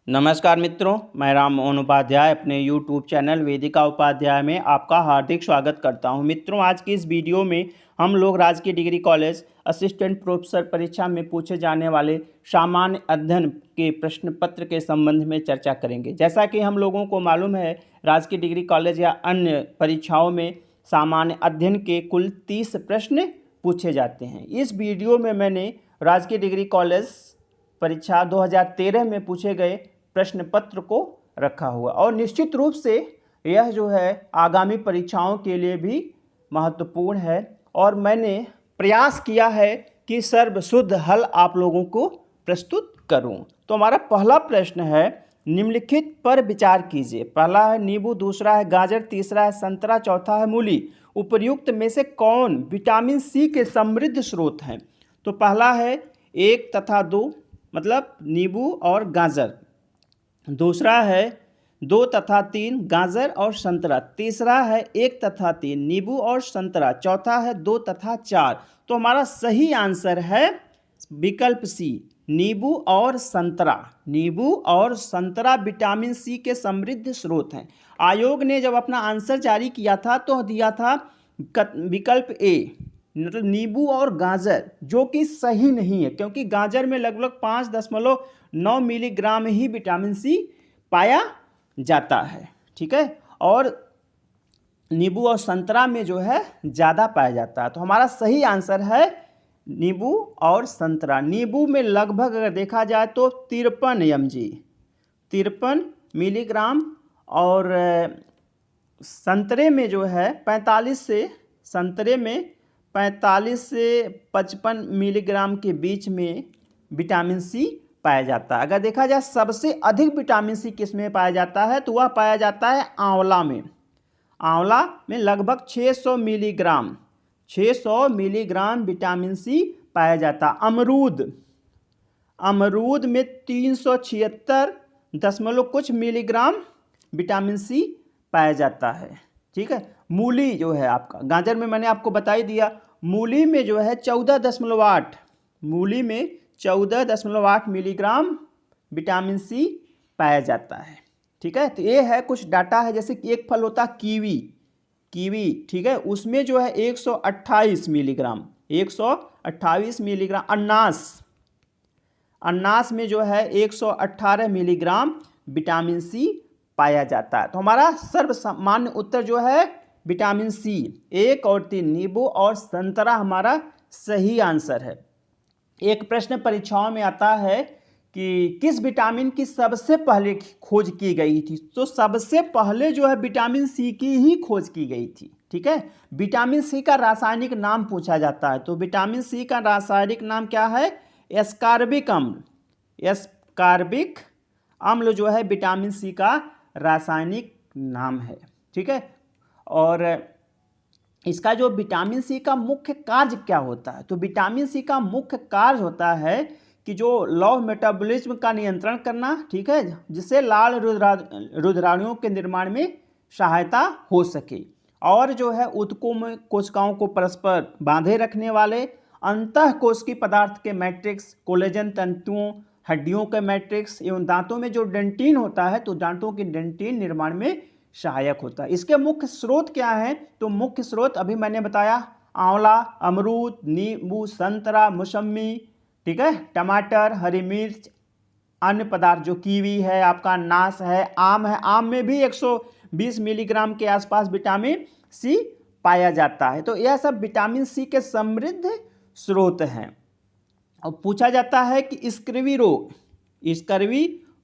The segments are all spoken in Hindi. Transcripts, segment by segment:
नमस्कार मित्रों, मैं राम मोहन उपाध्याय अपने YouTube चैनल वेदिका उपाध्याय में आपका हार्दिक स्वागत करता हूं। मित्रों, आज की इस वीडियो में हम लोग राजकीय डिग्री कॉलेज असिस्टेंट प्रोफेसर परीक्षा में पूछे जाने वाले सामान्य अध्ययन के प्रश्न पत्र के संबंध में चर्चा करेंगे। जैसा कि हम लोगों को मालूम है, राजकीय डिग्री कॉलेज या अन्य परीक्षाओं में सामान्य अध्ययन के कुल 30 प्रश्न पूछे जाते हैं। इस वीडियो में मैंने राजकीय डिग्री कॉलेज परीक्षा 2013 में पूछे गए प्रश्न पत्र को रखा हुआ और निश्चित रूप से यह जो है आगामी परीक्षाओं के लिए भी महत्वपूर्ण है और मैंने प्रयास किया है कि सर्वशुद्ध हल आप लोगों को प्रस्तुत करूं। तो हमारा पहला प्रश्न है, निम्नलिखित पर विचार कीजिए। पहला है नींबू, दूसरा है गाजर, तीसरा है संतरा, चौथा है मूली। उपर्युक्त में से कौन विटामिन सी के समृद्ध स्रोत हैं? तो पहला है 1 तथा 2, मतलब नींबू और गाजर। दूसरा है 2 तथा 3, गाजर और संतरा। तीसरा है 1 तथा 3, नींबू और संतरा। चौथा है 2 तथा 4। तो हमारा सही आंसर है विकल्प सी, नींबू और संतरा। नींबू और संतरा विटामिन सी के समृद्ध स्रोत हैं। आयोग ने जब अपना आंसर जारी किया था तो दिया था विकल्प ए, मतलब नींबू और गाजर, जो कि सही नहीं है, क्योंकि गाजर में लगभग 5.9 मिलीग्राम ही विटामिन सी पाया जाता है। ठीक है, और नींबू और संतरा में जो है ज़्यादा पाया जाता है। तो हमारा सही आंसर है नींबू और संतरा। नींबू में लगभग अगर देखा जाए तो 53 मिलीग्राम और संतरे में जो है 45 से 55 मिलीग्राम के बीच में विटामिन सी पाया जाता है। अगर देखा जाए सबसे अधिक विटामिन सी किस में पाया जाता है, तो वह पाया जाता है आंवला में। आंवला में लगभग 600 मिलीग्राम विटामिन सी पाया जाता है। अमरूद में 376 कुछ मिलीग्राम विटामिन सी पाया जाता है। ठीक है, मूली जो है आपका, गाजर में मैंने आपको बता ही दिया। मूली में जो है 14.8 मिलीग्राम विटामिन सी पाया जाता है। ठीक है, तो ये है कुछ डाटा है। जैसे कि एक फल होता है कीवी, ठीक है, उसमें जो है 128 मिलीग्राम। अनानास में जो है 118 मिलीग्राम विटामिन सी पाया जाता है। तो हमारा सर्वसामान्य उत्तर जो है विटामिन सी, 1 और 3, नींबू और संतरा हमारा सही आंसर है। एक प्रश्न परीक्षाओं में आता है कि किस विटामिन की सबसे पहले खोज की गई थी? तो सबसे पहले जो है विटामिन सी की ही खोज की गई थी। ठीक है, विटामिन सी का रासायनिक नाम पूछा जाता है, तो विटामिन सी का रासायनिक नाम क्या है? एस्कॉर्बिक अम्ल जो है विटामिन सी का रासायनिक नाम है। ठीक है, और इसका जो विटामिन सी का मुख्य कार्य क्या होता है? तो विटामिन सी का मुख्य कार्य होता है कि जो लौह मेटाबॉलिज्म का नियंत्रण करना, ठीक है, जिससे लाल रुधिराणुओं के निर्माण में सहायता हो सके, और जो है ऊतकों में कोशिकाओं को परस्पर बांधे रखने वाले अंतःकोशिकीय पदार्थ के मैट्रिक्स, कोलेजन तंतुओं, हड्डियों के मैट्रिक्स एवं दांतों में जो डेंटिन होता है, तो दांतों के डेंटिन निर्माण में सहायक होता है। इसके मुख्य स्रोत क्या है? तो मुख्य स्रोत अभी मैंने बताया, आंवला, अमरूद, नींबू, संतरा, मौसमी, ठीक है, टमाटर, हरी मिर्च, अन्य पदार्थ जो कीवी है आपका, अनानास है, आम है। आम में भी 120 मिलीग्राम के आसपास विटामिन सी पाया जाता है। तो यह सब विटामिन सी के समृद्ध स्रोत हैं। और पूछा जाता है कि स्कर्वी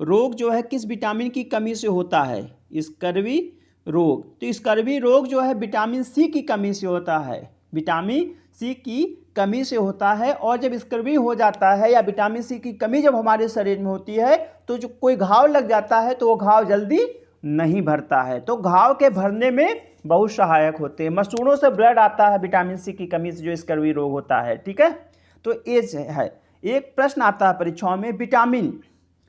रोग जो है किस विटामिन की कमी से होता है? स्कर्वी रोग, तो स्कर्वी रोग जो है विटामिन सी की कमी से होता है। विटामिन सी की कमी से होता है, और जब स्कर्वी हो जाता है या विटामिन सी की कमी जब हमारे शरीर में होती है, तो जो कोई घाव लग जाता है तो वो घाव जल्दी नहीं भरता है, तो घाव के भरने में बहुत सहायक होते हैं। मसूड़ों से ब्लड आता है विटामिन सी की कमी से जो स्कर्वी रोग होता है। ठीक है, तो ये है। एक प्रश्न आता है परीक्षाओं में,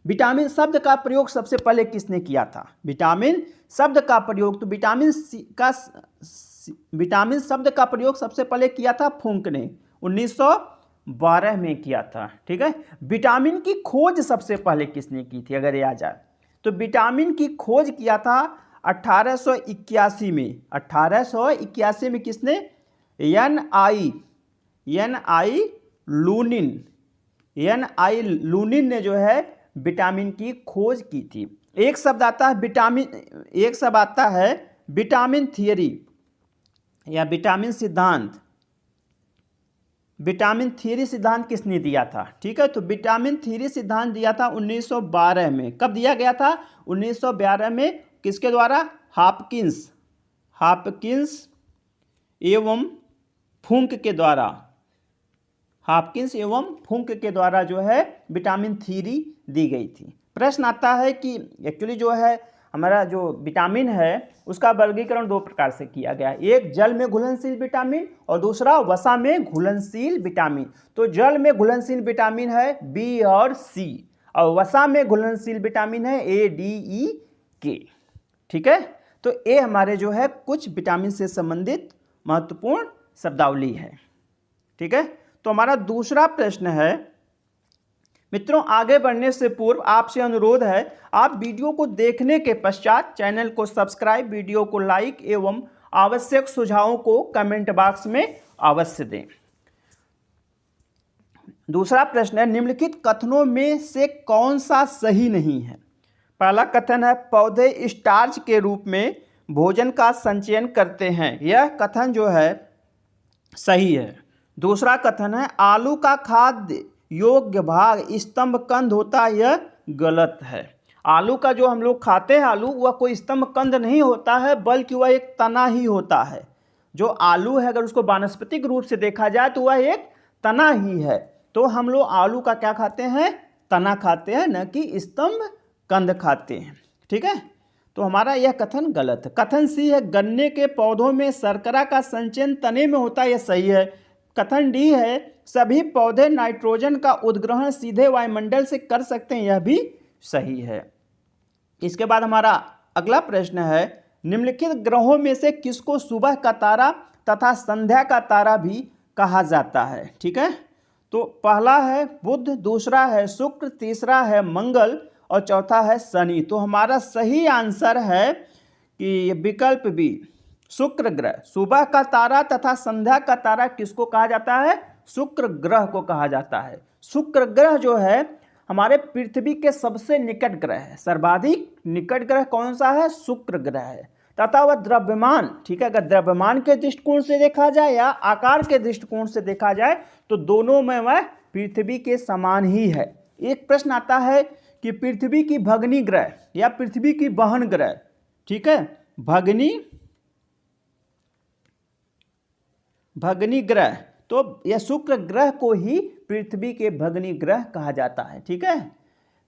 विटामिन शब्द का प्रयोग सबसे पहले किसने किया था? विटामिन शब्द का प्रयोग, तो विटामिन शब्द का प्रयोग सबसे पहले किया था फुंक ने 19 1912 में किया था। ठीक है, विटामिन की खोज सबसे पहले किसने की थी, अगर याद जाए तो विटामिन की खोज किया था 1881 में। 1881 में किसने? एन आई लूनिन ने जो है विटामिन की खोज की थी। एक शब्द आता है विटामिन थियरी या विटामिन सिद्धांत। विटामिन थ्योरी सिद्धांत किसने दिया था? ठीक है, तो विटामिन थ्योरी सिद्धांत दिया था 1912 में। कब दिया गया था? 1912 में। किसके द्वारा? हॉपकिंस एवं फुंक के द्वारा। हॉपकिंस एवं फुंक के द्वारा जो है विटामिन थ्योरी दी गई थी। प्रश्न आता है कि एक्चुअली जो है हमारा जो विटामिन है उसका वर्गीकरण दो प्रकार से किया गया है। एक जल में घुलनशील विटामिन और दूसरा वसा में घुलनशील विटामिन। तो जल में घुलनशील विटामिन है बी और सी और वसा में घुलनशील विटामिन है ए, डी, ई, के। ठीक है, तो ये हमारे जो है कुछ विटामिन से संबंधित महत्वपूर्ण शब्दावली है। ठीक है, तो हमारा दूसरा प्रश्न है, मित्रों आगे बढ़ने से पूर्व आपसे अनुरोध है आप वीडियो को देखने के पश्चात चैनल को सब्सक्राइब, वीडियो को लाइक एवं आवश्यक सुझावों को कमेंट बॉक्स में अवश्य दें। दूसरा प्रश्न है, निम्नलिखित कथनों में से कौन सा सही नहीं है? पहला कथन है पौधे स्टार्च के रूप में भोजन का संचयन करते हैं। यह कथन जो है सही है। दूसरा कथन है आलू का खाद्य योग्य भाग स्तंभ कंद होता है। यह गलत है। आलू का जो हम लोग खाते हैं आलू, वह कोई स्तंभ कंद नहीं होता है बल्कि वह एक तना ही होता है। जो आलू है अगर उसको वानस्पतिक रूप से देखा जाए तो वह एक तना ही है। तो हम लोग आलू का क्या खाते हैं? तना खाते हैं, न कि स्तंभ कंद खाते हैं। ठीक है, तो हमारा यह कथन गलत है। कथन सी है गन्ने के पौधों में शर्करा का संचयन तने में होता है। यह सही है। कथन डी है सभी पौधे नाइट्रोजन का उद्ग्रहण सीधे वायुमंडल से कर सकते हैं। यह भी सही है। इसके बाद हमारा अगला प्रश्न है निम्नलिखित ग्रहों में से किसको सुबह का तारा तथा संध्या का तारा भी कहा जाता है? ठीक है, तो पहला है बुध, दूसरा है शुक्र, तीसरा है मंगल और चौथा है शनि। तो हमारा सही आंसर है कि विकल्प बी, शुक्र ग्रह। सुबह का तारा तथा संध्या का तारा किसको कहा जाता है? शुक्र ग्रह को कहा जाता है। शुक्र ग्रह जो है हमारे पृथ्वी के सबसे निकट ग्रह है। सर्वाधिक निकट ग्रह कौन सा है? शुक्र ग्रह है। तथा वह द्रव्यमान, ठीक है, अगर द्रव्यमान के दृष्टिकोण से देखा जाए या आकार के दृष्टिकोण से देखा जाए तो दोनों में वह पृथ्वी के समान ही है। एक प्रश्न आता है कि पृथ्वी की भगनी ग्रह या पृथ्वी की बहन ग्रह, ठीक है, भगनी ग्रह, तो यह शुक्र ग्रह को ही पृथ्वी के भगनी ग्रह कहा जाता है। ठीक है,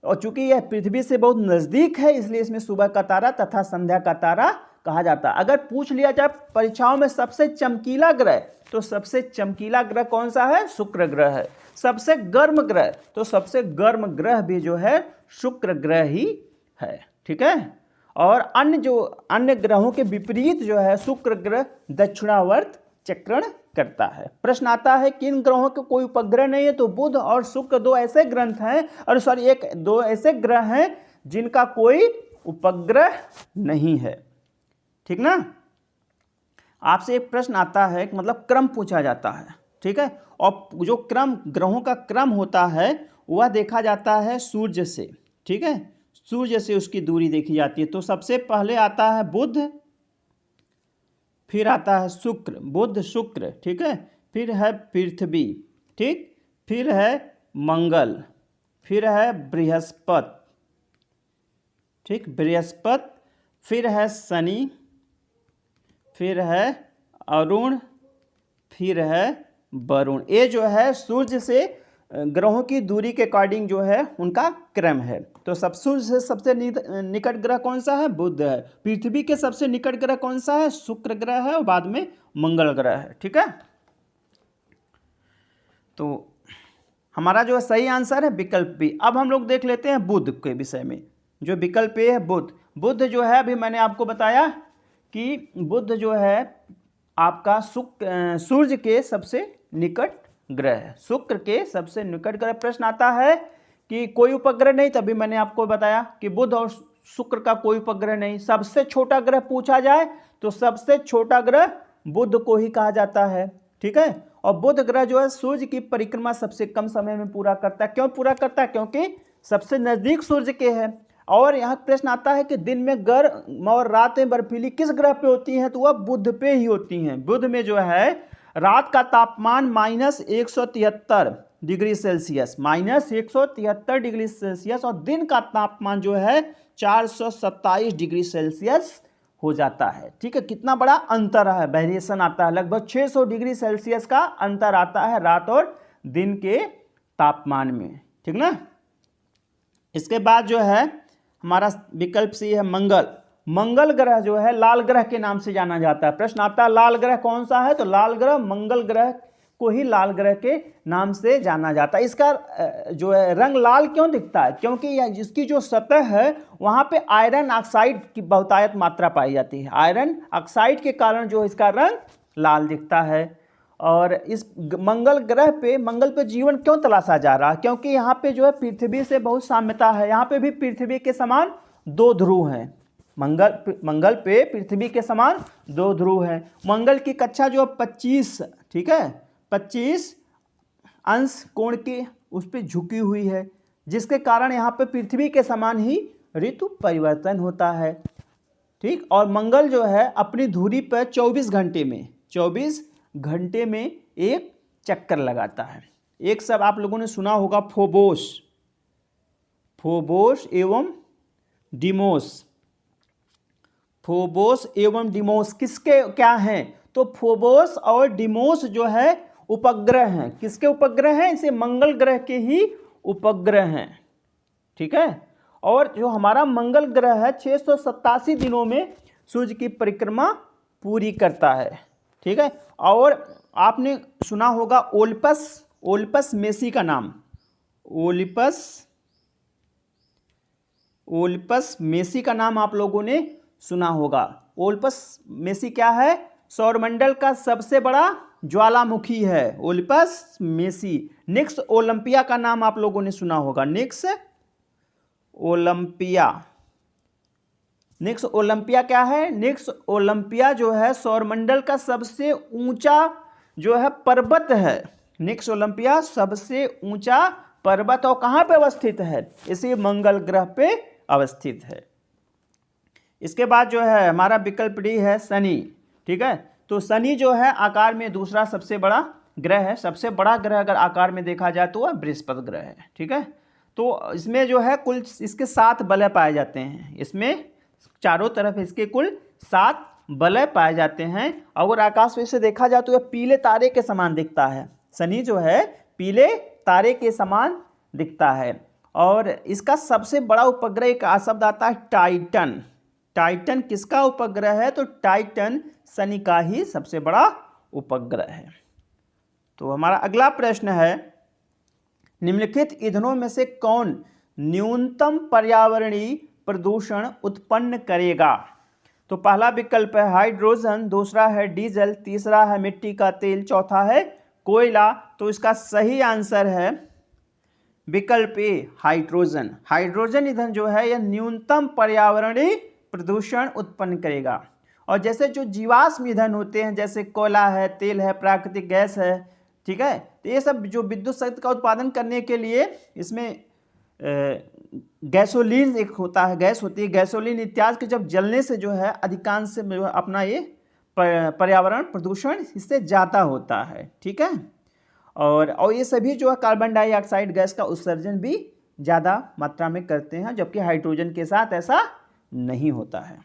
और चूंकि यह पृथ्वी से बहुत नजदीक है इसलिए इसमें सुबह का तारा तथा संध्या का तारा कहा जाता है। अगर पूछ लिया जाए परीक्षाओं में सबसे चमकीला ग्रह, तो सबसे चमकीला ग्रह कौन सा है? शुक्र ग्रह है। सबसे गर्म ग्रह, तो सबसे गर्म ग्रह भी जो है शुक्र ग्रह ही है। ठीक है, और अन्य ग्रहों के विपरीत जो है शुक्र ग्रह दक्षिणावर्त चक्रण करता है। प्रश्न आता है किन ग्रहों के कोई उपग्रह नहीं है? तो बुध और शुक्र दो ऐसे ग्रंथ हैं, और सॉरी दो ऐसे ग्रह हैं जिनका कोई उपग्रह नहीं है। ठीक ना। आपसे एक प्रश्न आता है, मतलब क्रम पूछा जाता है। ठीक है, और जो क्रम ग्रहों का क्रम होता है वह देखा जाता है सूर्य से। ठीक है, सूर्य से उसकी दूरी देखी जाती है। तो सबसे पहले आता है बुध, फिर आता है शुक्र, बुध शुक्र, ठीक है, फिर है पृथ्वी, ठीक, फिर है मंगल, फिर है बृहस्पति, ठीक, बृहस्पति, फिर है शनि, फिर है अरुण, फिर है वरुण। ये जो है सूर्य से ग्रहों की दूरी के अकॉर्डिंग जो है उनका क्रम है। तो सूर्य से सबसे निकट ग्रह कौन सा है? बुध है। पृथ्वी के सबसे निकट ग्रह कौन सा है? शुक्र ग्रह है, और बाद में मंगल ग्रह है। ठीक है, तो हमारा जो सही आंसर है विकल्प बी। अब हम लोग देख लेते हैं बुध के विषय में। जो विकल्प ए है बुध, बुध जो है अभी मैंने आपको बताया कि बुध जो है आपका सूर्य के सबसे निकट ग्रह है। शुक्र के सबसे निकट ग्रह प्रश्न आता है कि कोई उपग्रह नहीं, तभी मैंने आपको बताया कि बुध और शुक्र का कोई उपग्रह नहीं। सबसे छोटा ग्रह पूछा जाए तो सबसे छोटा ग्रह बुध को ही कहा जाता है, ठीक है। और बुध ग्रह जो है सूर्य की परिक्रमा सबसे कम समय में पूरा करता है। क्यों पूरा करता है? क्योंकि सबसे नजदीक सूर्य के है। और यहाँ प्रश्न आता है कि दिन में गर्म और रातें बर्फीली किस ग्रह पे होती हैं, तो वह बुध पे ही होती हैं। बुध में जो है रात का तापमान -173 डिग्री सेल्सियस, -173 डिग्री सेल्सियस, और दिन का तापमान जो है 427 डिग्री सेल्सियस हो जाता है, ठीक है। कितना बड़ा अंतर है, वेरिएशन आता है, लगभग 600 डिग्री सेल्सियस का अंतर आता है रात और दिन के तापमान में, ठीक ना। इसके बाद जो है हमारा विकल्प सी है मंगल। मंगल ग्रह जो है लाल ग्रह के नाम से जाना जाता है। प्रश्न आता है लाल ग्रह कौन सा है, तो लाल ग्रह मंगल ग्रह को ही लाल ग्रह के नाम से जाना जाता है। इसका जो है रंग लाल क्यों दिखता है, क्योंकि जिसकी जो सतह है वहाँ पे आयरन ऑक्साइड की बहुतायत मात्रा पाई जाती है। आयरन ऑक्साइड के कारण जो इसका रंग लाल दिखता है। और इस मंगल ग्रह पे, मंगल पे जीवन क्यों तलाशा जा रहा है, क्योंकि यहाँ पे जो है पृथ्वी से बहुत साम्यता है। यहाँ पे भी पृथ्वी के समान 2 ध्रुव हैं। मंगल पे पृथ्वी के समान 2 ध्रुव हैं। मंगल की कक्षा जो 25, ठीक है, 25 अंश कोण के उस पर झुकी हुई है, जिसके कारण यहाँ पे पृथ्वी के समान ही ऋतु परिवर्तन होता है, ठीक। और मंगल जो है अपनी धुरी पर 24 घंटे में एक चक्कर लगाता है। एक सब आप लोगों ने सुना होगा फोबोस एवं डिमोस। फोबोस एवं डिमोस किसके क्या हैं, तो फोबोस और डिमोस जो है उपग्रह हैं। किसके उपग्रह हैं? इसे मंगल ग्रह के ही उपग्रह हैं, ठीक है। और जो हमारा मंगल ग्रह है 687 दिनों में सूर्य की परिक्रमा पूरी करता है, ठीक है। और आपने सुना होगा ओलिपस मेसी का नाम, ओलिपस मेसी का नाम आप लोगों ने सुना होगा। ओलिपस मेसी क्या है? सौरमंडल का सबसे बड़ा ज्वालामुखी है ओलिपस मेसी। निक्स ओलंपिया का नाम आप लोगों ने सुना होगा, निक्स ओलंपिया क्या है? निक्स ओलंपिया जो है सौरमंडल का सबसे ऊंचा जो है पर्वत है। निक्स ओलंपिया सबसे ऊंचा पर्वत, और कहाँ पे अवस्थित है? इसी मंगल ग्रह पे अवस्थित है। इसके बाद जो है हमारा विकल्प डी है शनि, ठीक है। तो शनि जो है आकार में दूसरा सबसे बड़ा ग्रह है। सबसे बड़ा ग्रह अगर आकार में देखा जाए तो वह बृहस्पति ग्रह है, ठीक है। तो इसमें जो है कुल इसके 7 वलय पाए जाते हैं। इसमें चारों तरफ इसके कुल 7 वलय पाए जाते हैं। अगर आकाश में से देखा जाए तो यह पीले तारे के समान दिखता है। शनि जो है पीले तारे के समान दिखता है। और इसका सबसे बड़ा उपग्रह एक शब्द आता है टाइटन। टाइटन किसका उपग्रह है? तो टाइटन शनि का ही सबसे बड़ा उपग्रह है। तो हमारा अगला प्रश्न है, निम्नलिखित ईंधनों में से कौन न्यूनतम पर्यावरणीय प्रदूषण उत्पन्न करेगा? तो पहला विकल्प है हाइड्रोजन, दूसरा है डीजल, तीसरा है मिट्टी का तेल, चौथा है कोयला। तो इसका सही आंसर है विकल्प ए हाइड्रोजन। हाइड्रोजन ईंधन जो है यह न्यूनतम पर्यावरणीय प्रदूषण उत्पन्न करेगा। और जैसे जो जीवाश्म ईंधन होते हैं, जैसे कोयला है, तेल है, प्राकृतिक गैस है, ठीक है, तो ये सब जो विद्युत शक्ति का उत्पादन करने के लिए इसमें गैसोलीन एक होता है, गैस होती है, गैसोलीन इत्यादि के जब जलने से जो है अधिकांश से जो है अपना ये पर्यावरण प्रदूषण इससे ज़्यादा होता है, ठीक है। और ये सभी जो है कार्बन डाइऑक्साइड गैस का उत्सर्जन भी ज़्यादा मात्रा में करते हैं, जबकि हाइड्रोजन के साथ ऐसा नहीं होता है।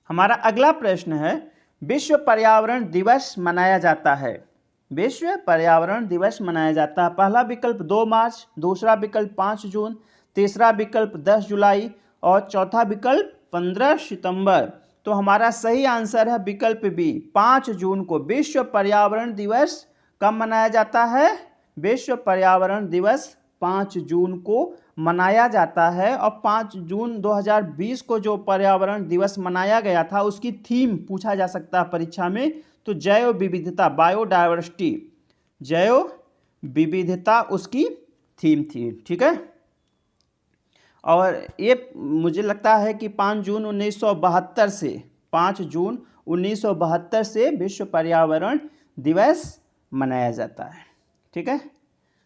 हमारा अगला प्रश्न है, विश्व पर्यावरण दिवस मनाया जाता है। विश्व पर्यावरण दिवस मनाया जाता है। पहला विकल्प 2 मार्च, दूसरा विकल्प 5 जून, तीसरा विकल्प 10 जुलाई और चौथा विकल्प 15 सितंबर। तो हमारा सही आंसर है विकल्प बी, 5 जून को विश्व पर्यावरण दिवस कब मनाया जाता है? विश्व पर्यावरण दिवस 5 जून को मनाया जाता है। और 5 जून 2020 को जो पर्यावरण दिवस मनाया गया था उसकी थीम पूछा जा सकता है परीक्षा में, तो जैव विविधता, बायोडायवर्सिटी, जैव विविधता उसकी थीम थी। ठीक है, और ये मुझे लगता है कि 5 जून 1972 से विश्व पर्यावरण दिवस मनाया जाता है। ठीक है,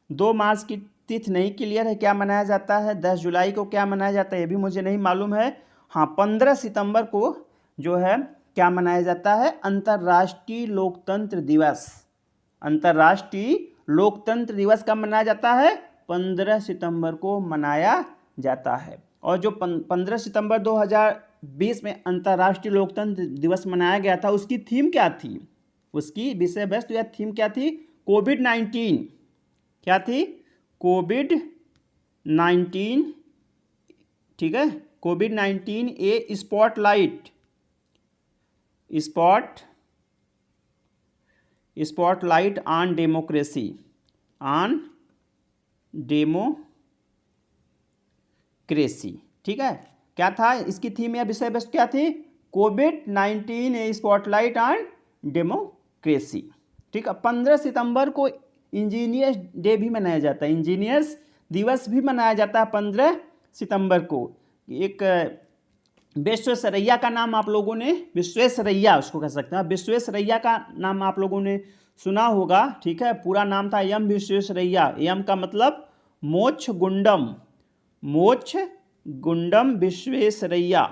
2 मार्च की तिथि नहीं क्लियर है क्या मनाया जाता है, 10 जुलाई को क्या मनाया जाता है ये भी मुझे नहीं मालूम है। हाँ, 15 सितंबर को जो है क्या मनाया जाता है, अंतर्राष्ट्रीय लोकतंत्र दिवस। अंतर्राष्ट्रीय लोकतंत्र दिवस कब मनाया जाता है, 15 सितंबर को मनाया जाता है। और जो 15 सितंबर 2020 में अंतर्राष्ट्रीय लोकतंत्र दिवस मनाया गया था, उसकी थीम क्या थी, उसकी विषय वस्तु या थीम क्या थी, कोविड-19। क्या थी, कोविड-19। ठीक है, कोविड-19 ए स्पॉटलाइट ऑन डेमोक्रेसी, ठीक है, क्या था इसकी थीम या विषय वस्तु क्या थी, कोविड-19 ए स्पॉटलाइट ऑन डेमोक्रेसी। ठीक है, 15 सितंबर को इंजीनियर्स डे भी मनाया जाता है, इंजीनियर्स दिवस भी मनाया जाता है 15 सितंबर को। एक विश्वेश्वरैया का नाम आप लोगों ने, विश्वेश्वरैया उसको कह सकते हैं, विश्वेश्वरैया का नाम आप लोगों ने सुना होगा। ठीक है, पूरा नाम था एम विश्वेश्वरैया। एम का मतलब मोक्षगुंडम विश्वेश्वरैया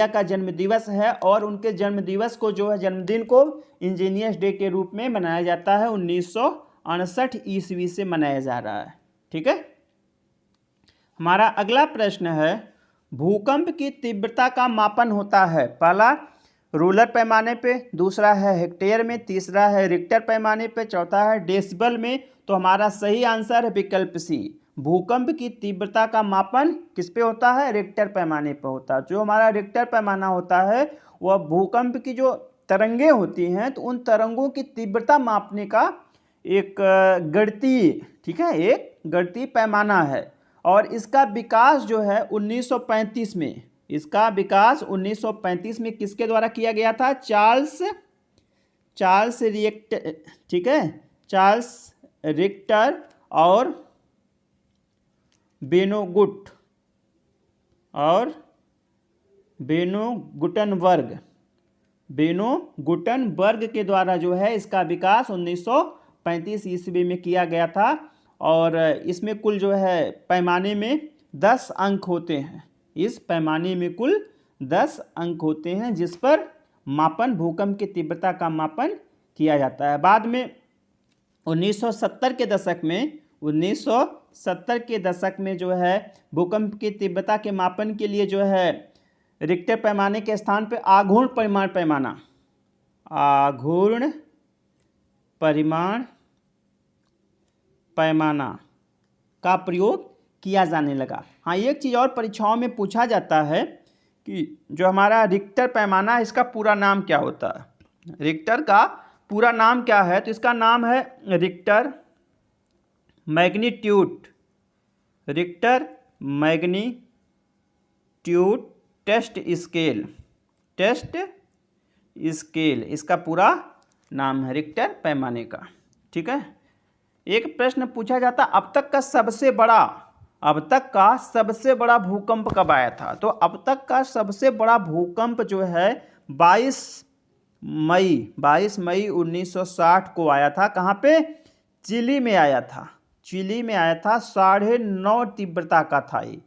का जन्म दिवस है, और उनके जन्म दिवस को जो है, जन्मदिन को इंजीनियर्स डे के रूप में मनाया जाता है। 1959 ईस्वी से मनाया जा रहा है। ठीक है, हमारा अगला प्रश्न है, भूकंप की तीव्रता का मापन होता है, पहला रूलर पैमाने पे, दूसरा है हेक्टेयर में, तीसरा है रिक्टर पैमाने पे, चौथा है डेसिबल में। तो हमारा सही आंसर है विकल्प सी, भूकंप की तीव्रता का मापन किस पे होता है, रिक्टर पैमाने पे होता है। जो हमारा रिक्टर पैमाना होता है वह भूकंप की जो तरंगें होती हैं, तो उन तरंगों की तीव्रता मापने का एक गणितीय, ठीक है, एक गणितीय पैमाना है। और इसका विकास जो है 1935 में, इसका विकास 1935 में किसके द्वारा किया गया था, चार्ल्स रिक्टर। ठीक है, चार्ल्स रिक्टर और बेनो गुटनबर्ग के द्वारा जो है इसका विकास 1935 ईस्वी में किया गया था। और इसमें कुल जो है पैमाने में 10 अंक होते हैं, इस पैमाने में कुल 10 अंक होते हैं जिस पर मापन, भूकंप की तीव्रता का मापन किया जाता है। बाद में 1970 के दशक में जो है भूकंप की तीव्रता के मापन के लिए जो है रिक्टर पैमाने के स्थान पे आघूर्ण परिमाण पैमाना का प्रयोग किया जाने लगा। हाँ, एक चीज़ और परीक्षाओं में पूछा जाता है कि जो हमारा रिक्टर पैमाना है इसका पूरा नाम क्या होता है, रिक्टर का पूरा नाम क्या है, तो इसका नाम है रिक्टर मैग्नीट्यूड टेस्ट स्केल, इसका पूरा नाम है रिक्टर पैमाने का। ठीक है, एक प्रश्न पूछा जाता, अब तक का सबसे बड़ा भूकंप कब आया था, तो अब तक का सबसे बड़ा भूकंप जो है 22 मई 1960 को आया था। कहाँ पे, चिली में आया था 9.5 तीव्रता का था ये।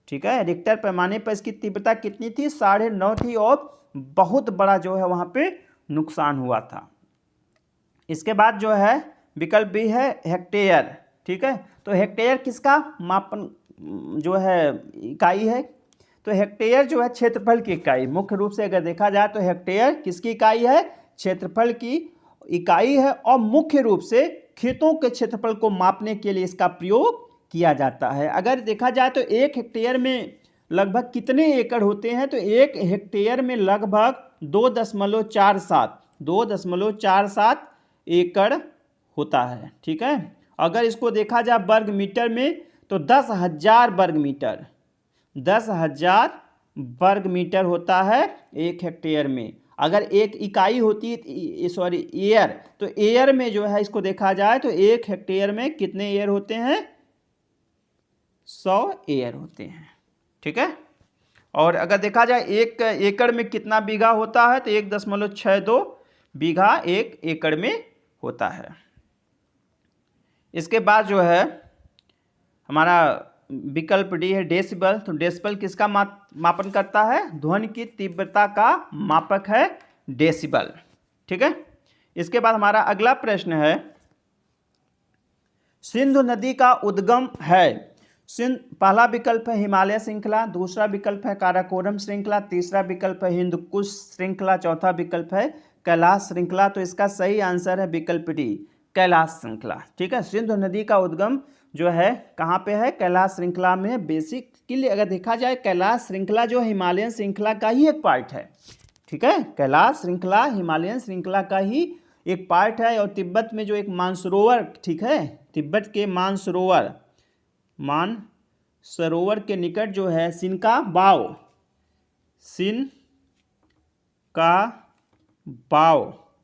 ठीक है, रिक्टर पैमाने पर इसकी तीव्रता कितनी थी, 9.5 थी, और बहुत बड़ा जो है वहाँ पे नुकसान हुआ था। इसके बाद जो है विकल्प भी है हेक्टेयर। ठीक है, तो हेक्टेयर किसका मापन जो है इकाई है, तो हेक्टेयर जो है क्षेत्रफल की इकाई, मुख्य रूप से अगर देखा जाए तो हेक्टेयर किसकी इकाई है, क्षेत्रफल की इकाई है। और मुख्य रूप से खेतों के क्षेत्रफल को मापने के लिए इसका प्रयोग किया जाता है। अगर देखा जाए तो 1 हेक्टेयर में लगभग कितने एकड़ होते हैं, तो 1 हेक्टेयर में लगभग 2.47 एकड़ होता है। ठीक है, अगर इसको देखा जाए वर्ग मीटर में तो 10,000 वर्ग मीटर होता है 1 हेक्टेयर में। अगर एक इकाई होती है, सॉरी एयर, तो एयर में जो है इसको देखा जाए तो 1 हेक्टेयर में कितने एयर होते हैं? 100 एयर होते हैं। ठीक है। और अगर देखा जाए 1 एकड़ में कितना बीघा होता है, तो 1.62 बीघा 1 एकड़ में होता है। इसके बाद जो है हमारा विकल्प डी है डेसिबल। तो डेसिबल किसका मापन करता है? ध्वनि की तीव्रता का मापक है डेसिबल। ठीक है। इसके बाद हमारा अगला प्रश्न है, सिंधु नदी का उद्गम है। पहला विकल्प है हिमालय श्रृंखला, दूसरा विकल्प है काराकोरम श्रृंखला, तीसरा विकल्प है हिंदुकुश श्रृंखला, चौथा विकल्प है कैलाश श्रृंखला। तो इसका सही आंसर है विकल्प डी, कैलाश श्रृंखला। ठीक है। सिंधु नदी का उद्गम जो है कहाँ पे है? कैलाश श्रृंखला में। बेसिकली अगर देखा जाए कैलाश श्रृंखला जो हिमालयन श्रृंखला का ही एक पार्ट है। ठीक है। कैलाश श्रृंखला हिमालयन श्रृंखला का ही एक पार्ट है। और तिब्बत में जो एक मानसरोवर, ठीक है, तिब्बत के मानसरोवर के निकट जो है सिनका बाव,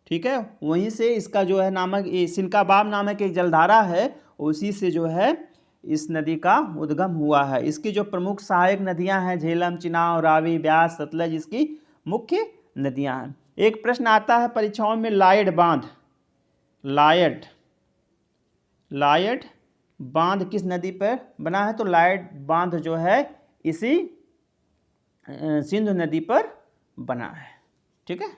ठीक है, वहीं से इसका जो है नामक सिनका बाव नामक एक जलधारा है, उसी से जो है इस नदी का उद्गम हुआ है। इसकी जो प्रमुख सहायक नदियां हैं झेलम, चिनाब, रावी, ब्यास, सतलज इसकी मुख्य नदियां हैं। एक प्रश्न आता है परीक्षाओं में, लायड बांध किस नदी पर बना है? तो लायड बांध जो है इसी सिंधु नदी पर बना है। ठीक है।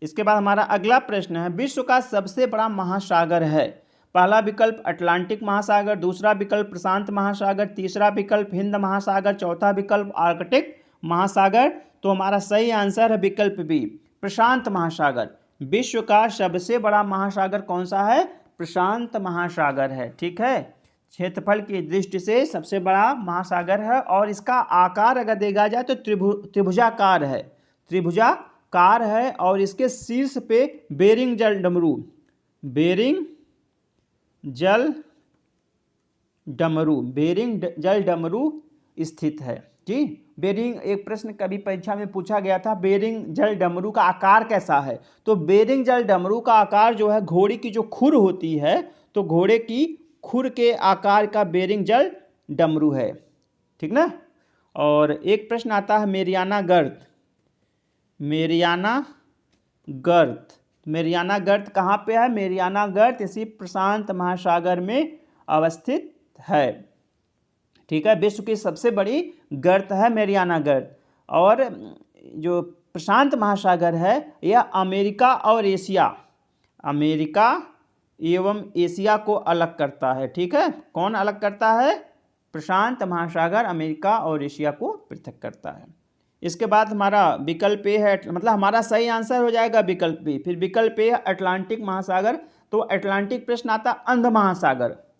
इसके बाद हमारा अगला प्रश्न है, विश्व का सबसे बड़ा महासागर है। पहला विकल्प अटलांटिक महासागर, दूसरा विकल्प प्रशांत महासागर, तीसरा विकल्प हिंद महासागर, चौथा विकल्प आर्कटिक महासागर। तो हमारा सही आंसर है विकल्प बी, प्रशांत महासागर। विश्व का सबसे बड़ा महासागर कौन सा है? प्रशांत महासागर है। ठीक है। क्षेत्रफल की दृष्टि से सबसे बड़ा महासागर है और इसका आकार अगर देखा जाए तो त्रिभुजाकार है और इसके शीर्ष पे बेरिंग जल डमरू स्थित है। जी, बेरिंग, एक प्रश्न कभी परीक्षा में पूछा गया था, बेरिंग जल डमरू का आकार कैसा है? तो बेरिंग जल डमरू का आकार जो है घोड़े की जो खुर होती है, तो घोड़े की खुर के आकार का बेरिंग जल डमरू है। ठीक ना। और एक प्रश्न आता है मेरियाना गर्त कहाँ पे है? मेरियाना गर्त इसी प्रशांत महासागर में अवस्थित है। ठीक है। विश्व की सबसे बड़ी गर्त है मेरियाना गर्त। और जो प्रशांत महासागर है यह अमेरिका एवं एशिया को अलग करता है। ठीक है। कौन अलग करता है? प्रशांत महासागर अमेरिका और एशिया को पृथक करता है। इसके बाद हमारा विकल्प ए है, मतलब हमारा सही आंसर हो जाएगा विकल्प बी। फिर विकल्प ए है अटलांटिक महासागर। तो अटलांटिक प्रश्न आता है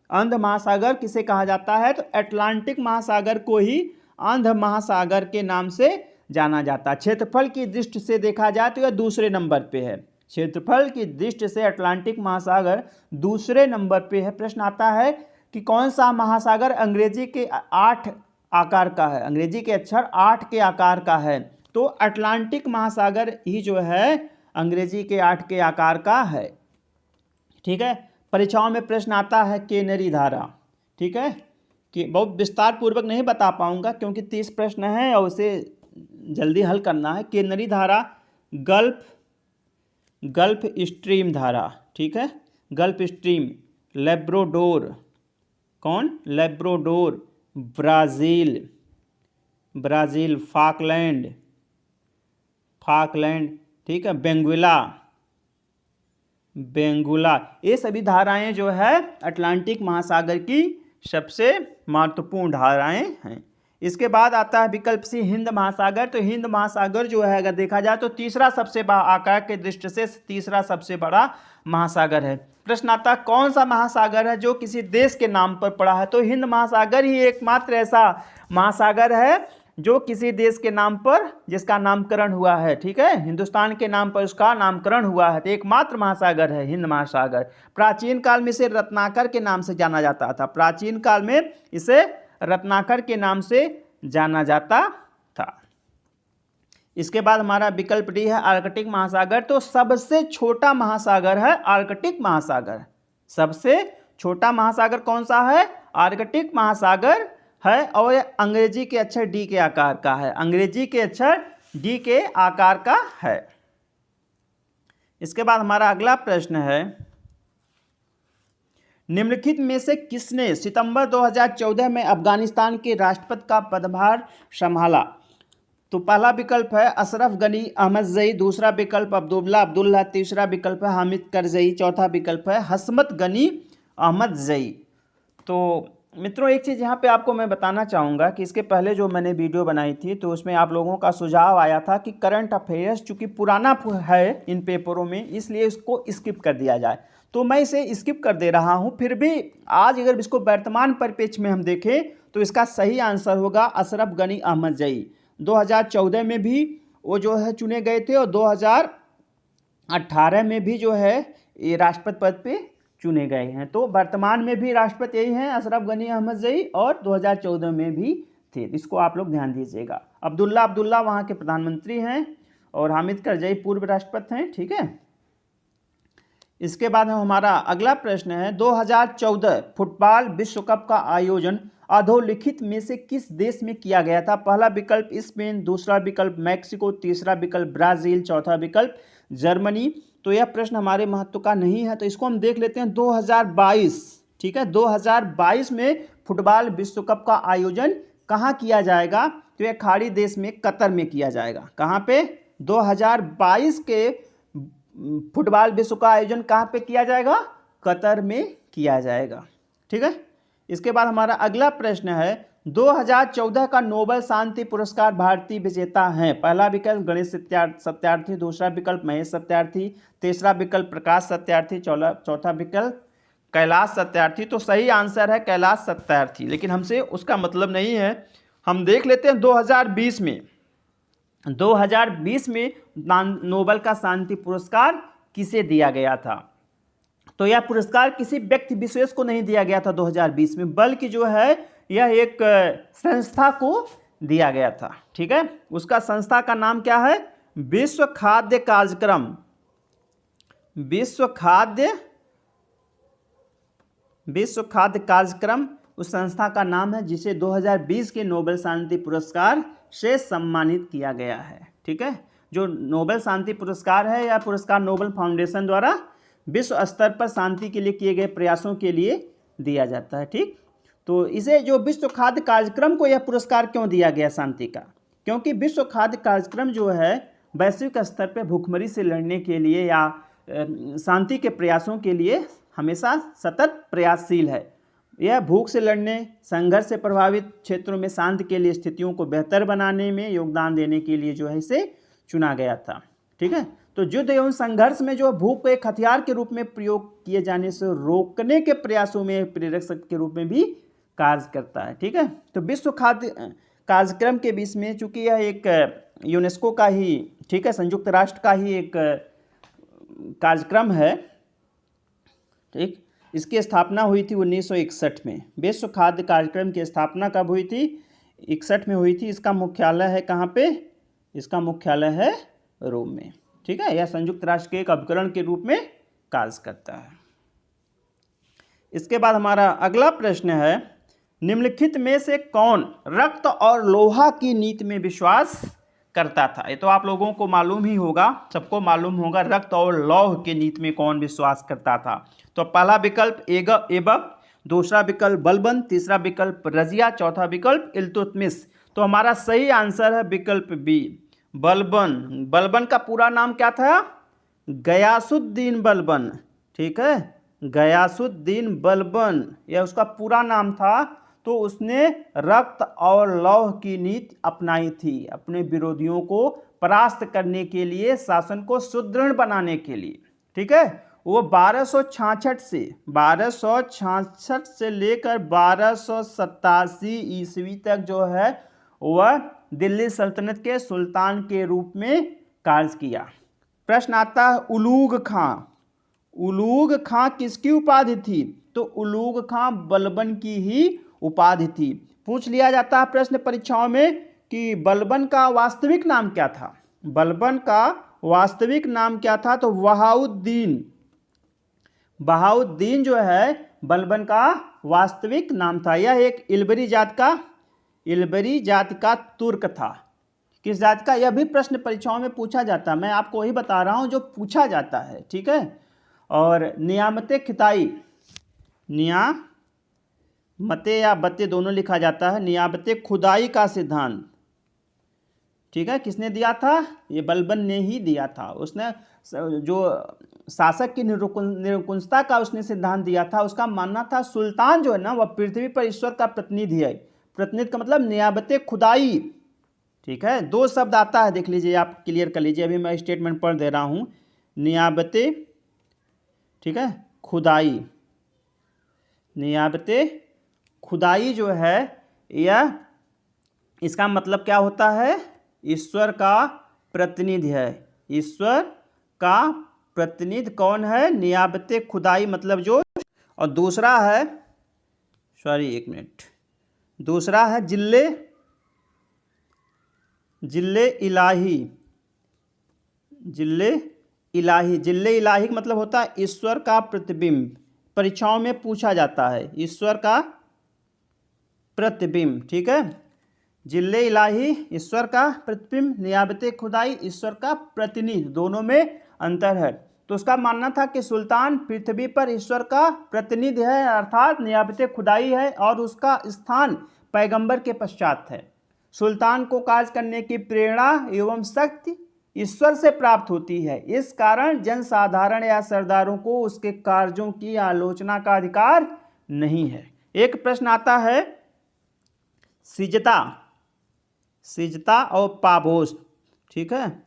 अंध महासागर किसे कहा जाता है? तो अटलांटिक महासागर को ही अंध महासागर के नाम से जाना जाता है। क्षेत्रफल की दृष्टि से देखा जाए तो यह दूसरे नंबर पे है। क्षेत्रफल की दृष्टि से अटलांटिक महासागर दूसरे नंबर पे है। प्रश्न आता है कि कौन सा महासागर अंग्रेजी के 8 आकार का है? अंग्रेजी के अक्षर 8 के आकार का है। तो अटलांटिक महासागर ही जो है अंग्रेजी के 8 के आकार का है। ठीक है। परीक्षाओं में प्रश्न आता है केनरी धारा। ठीक है, कि बहुत विस्तार पूर्वक नहीं बता पाऊंगा क्योंकि 30 प्रश्न हैं और उसे जल्दी हल करना है। केनरी धारा गल्फ स्ट्रीम धारा। ठीक है। Gulf stream, Labrador, Brazil, Falkland, ठीक है, बेंगुला, ये सभी धाराएं जो है अटलांटिक महासागर की सबसे महत्वपूर्ण धाराएं हैं। इसके बाद आता है विकल्प सी हिंद महासागर। तो हिंद महासागर जो है अगर देखा जाए तो तीसरा सबसे बड़ा, आकार के दृष्टि से तीसरा सबसे बड़ा महासागर है। प्रश्न आता है कौन सा महासागर है जो किसी देश के नाम पर पड़ा है? तो हिंद महासागर ही एकमात्र ऐसा महासागर है जो किसी देश के नाम पर जिसका नामकरण हुआ है। ठीक है। हिंदुस्तान के नाम पर उसका नामकरण हुआ है। तो एकमात्र महासागर है हिंद महासागर। प्राचीन काल में इसे रत्नाकर के नाम से जाना जाता था। प्राचीन काल में इसे रत्नाकर के नाम से जाना जाता था। इसके बाद हमारा विकल्प डी है आर्कटिक महासागर। तो सबसे छोटा महासागर है आर्कटिक महासागर। सबसे छोटा महासागर कौन सा है? आर्कटिक महासागर है, और यह अंग्रेजी के अक्षर डी के आकार का है। अंग्रेजी के अक्षर डी के आकार का है। इसके बाद हमारा अगला प्रश्न है, निम्नलिखित में से किसने सितंबर 2014 में अफगानिस्तान के राष्ट्रपति का पदभार संभाला? तो पहला विकल्प है अशरफ गनी अहमदजई, दूसरा विकल्प अब्दुल्ला अब्दुल्ला, तीसरा विकल्प है हामिद करजई, चौथा विकल्प है हसमत गनी अहमदजई। तो मित्रों एक चीज़ यहाँ पे आपको मैं बताना चाहूँगा कि इसके पहले जो मैंने वीडियो बनाई थी तो उसमें आप लोगों का सुझाव आया था कि करंट अफेयर्स चूँकि पुराना है इन पेपरों में, इसलिए इसको स्किप कर दिया जाए। तो मैं इसे स्किप कर दे रहा हूँ। फिर भी आज अगर इसको वर्तमान परिप्रेक्ष्य में हम देखें तो इसका सही आंसर होगा अशरफ गनी अहमदजई। 2014 में भी वो जो है चुने गए थे, और 2018 में भी जो है ये राष्ट्रपति पद पे चुने गए हैं। तो वर्तमान में भी राष्ट्रपति यही हैं अशरफ गनी अहमदजई, और 2014 में भी थे। इसको आप लोग ध्यान दीजिएगा। अब्दुल्ला अब्दुल्ला वहाँ के प्रधानमंत्री हैं, और हामिद करजई पूर्व राष्ट्रपति हैं। ठीक है। इसके बाद हमारा अगला प्रश्न है, 2014 फुटबॉल विश्व कप का आयोजन अधोलिखित में से किस देश में किया गया था? पहला विकल्प स्पेन, दूसरा विकल्प मैक्सिको, तीसरा विकल्प ब्राज़ील, चौथा विकल्प जर्मनी। तो यह प्रश्न हमारे महत्व का नहीं है, तो इसको हम देख लेते हैं 2022। ठीक है, 2022 में फुटबॉल विश्व कप का आयोजन कहाँ किया जाएगा? तो यह खाड़ी देश में कतर में किया जाएगा। कहाँ पे? 2022 के फुटबॉल विश्व का आयोजन कहाँ पे किया जाएगा? कतर में किया जाएगा। ठीक है। इसके बाद हमारा अगला प्रश्न है, 2014 का नोबेल शांति पुरस्कार भारतीय विजेता हैं? पहला विकल्प गणेश सत्यार्थी, दूसरा विकल्प महेश सत्यार्थी, तीसरा विकल्प प्रकाश सत्यार्थी, चौथा विकल्प कैलाश सत्यार्थी। तो सही आंसर है कैलाश सत्यार्थी, लेकिन हमसे उसका मतलब नहीं है। हम देख लेते हैं 2020 में 2020 में नोबेल का शांति पुरस्कार किसे दिया गया था? तो यह पुरस्कार किसी व्यक्ति विशेष को नहीं दिया गया था 2020 में, बल्कि जो है यह एक संस्था को दिया गया था। ठीक है, उसका संस्था का नाम क्या है? विश्व खाद्य कार्यक्रम। विश्व खाद्य कार्यक्रम उस संस्था का नाम है, जिसे 2020 के नोबेल शांति पुरस्कार से सम्मानित किया गया है। ठीक है, जो नोबेल शांति पुरस्कार है, यह पुरस्कार नोबेल फाउंडेशन द्वारा विश्व स्तर पर शांति के लिए किए गए प्रयासों के लिए दिया जाता है। ठीक, तो इसे जो विश्व खाद्य कार्यक्रम को यह पुरस्कार क्यों दिया गया शांति का? क्योंकि विश्व खाद्य कार्यक्रम जो है वैश्विक स्तर पर भूखमरी से लड़ने के लिए या शांति के प्रयासों के लिए हमेशा सतत प्रयासशील है। यह भूख से लड़ने, संघर्ष से प्रभावित क्षेत्रों में शांति के लिए स्थितियों को बेहतर बनाने में योगदान देने के लिए जो है इसे चुना गया था। ठीक है, तो युद्ध एवं संघर्ष में जो भूख को एक हथियार के रूप में प्रयोग किए जाने से रोकने के प्रयासों में प्रेरक शक्ति के रूप में भी कार्य करता है। ठीक है, तो विश्व खाद्य कार्यक्रम के बीच में चूंकि यह एक यूनेस्को का ही, ठीक है, संयुक्त राष्ट्र का ही एक कार्यक्रम है। ठीक, इसकी स्थापना हुई थी 1961 में। विश्व खाद्य कार्यक्रम की स्थापना कब हुई थी? 61 में हुई थी। इसका मुख्यालय है कहाँ पे? इसका मुख्यालय है रोम में। ठीक है, यह संयुक्त राष्ट्र के एक उपकरण के रूप में कार्य करता है। इसके बाद हमारा अगला प्रश्न है, निम्नलिखित में से कौन रक्त और लोहा की नीति में विश्वास करता था? ये तो आप लोगों को मालूम ही होगा, सबको मालूम होगा रक्त और लौह की नीति में कौन विश्वास करता था। तो पहला विकल्प ऐबक, दूसरा विकल्प बलबन, तीसरा विकल्प रजिया, चौथा विकल्प इल्तुतमिश। तो हमारा सही आंसर है विकल्प बी, बलबन। बलबन का पूरा नाम क्या था? गयासुद्दीन बलबन। ठीक है, गयासुद्दीन बलबन यह उसका पूरा नाम था। तो उसने रक्त और लौह की नीति अपनाई थी अपने विरोधियों को परास्त करने के लिए, शासन को सुदृढ़ बनाने के लिए। ठीक है, वो 1266 से लेकर 1287 ईस्वी तक जो है वह दिल्ली सल्तनत के सुल्तान के रूप में कार्य किया। प्रश्न आता है उलूग खां। उलूग खां किसकी उपाधि थी? तो उलूग खां बलबन की ही उपाधि थी। पूछ लिया जाता है प्रश्न परीक्षाओं में कि बलबन का वास्तविक नाम क्या था? बलबन का वास्तविक नाम क्या था? तो बहाउद्दीन। बहाउद्दीन जो है बलबन का वास्तविक नाम था। यह एक इल्बरी जात का तुर्क था। किस जात का? यह भी प्रश्न परीक्षाओं में पूछा जाता है। मैं आपको वही बता रहा हूं जो पूछा जाता है, ठीक है। और नियामते खिताई, नियामते या बते दोनों लिखा जाता है, नियामते खुदाई का सिद्धांत, ठीक है, किसने दिया था? ये बलबन ने ही दिया था। उसने जो शासक की निरंकुशता का उसने सिद्धांत दिया था, उसका मानना था सुल्तान जो है ना वह पृथ्वी पर ईश्वर का प्रतिनिधि है। प्रतिनिधि का मतलब नियाबते खुदाई, ठीक है। दो शब्द आता है, देख लीजिए, आप क्लियर कर लीजिए। अभी मैं स्टेटमेंट पढ़ दे रहा हूँ। नियाबते, ठीक है, खुदाई। नियाबते खुदाई जो है यह, इसका मतलब क्या होता है? ईश्वर का प्रतिनिधि है। ईश्वर का प्रतिनिधि कौन है? नियाबते खुदाई मतलब जो। और दूसरा है, सॉरी एक मिनट, दूसरा है जिल्ले इलाही। जिल्ले इलाही का मतलब होता है ईश्वर का प्रतिबिंब। परीक्षाओं में पूछा जाता है ईश्वर का प्रतिबिंब, ठीक है। जिल्ले इलाही ईश्वर का प्रतिबिंब, नियाबते खुदाई ईश्वर का प्रतिनिधि, दोनों में अंतर है। तो उसका मानना था कि सुल्तान पृथ्वी पर ईश्वर का प्रतिनिधि है, अर्थात नियाबते खुदाई है, और उसका स्थान पैगंबर के पश्चात है। सुल्तान को कार्य करने की प्रेरणा एवं शक्ति ईश्वर से प्राप्त होती है। इस कारण जनसाधारण या सरदारों को उसके कार्यों की आलोचना का अधिकार नहीं है। एक प्रश्न आता है सिजदा और पाबोस, ठीक है।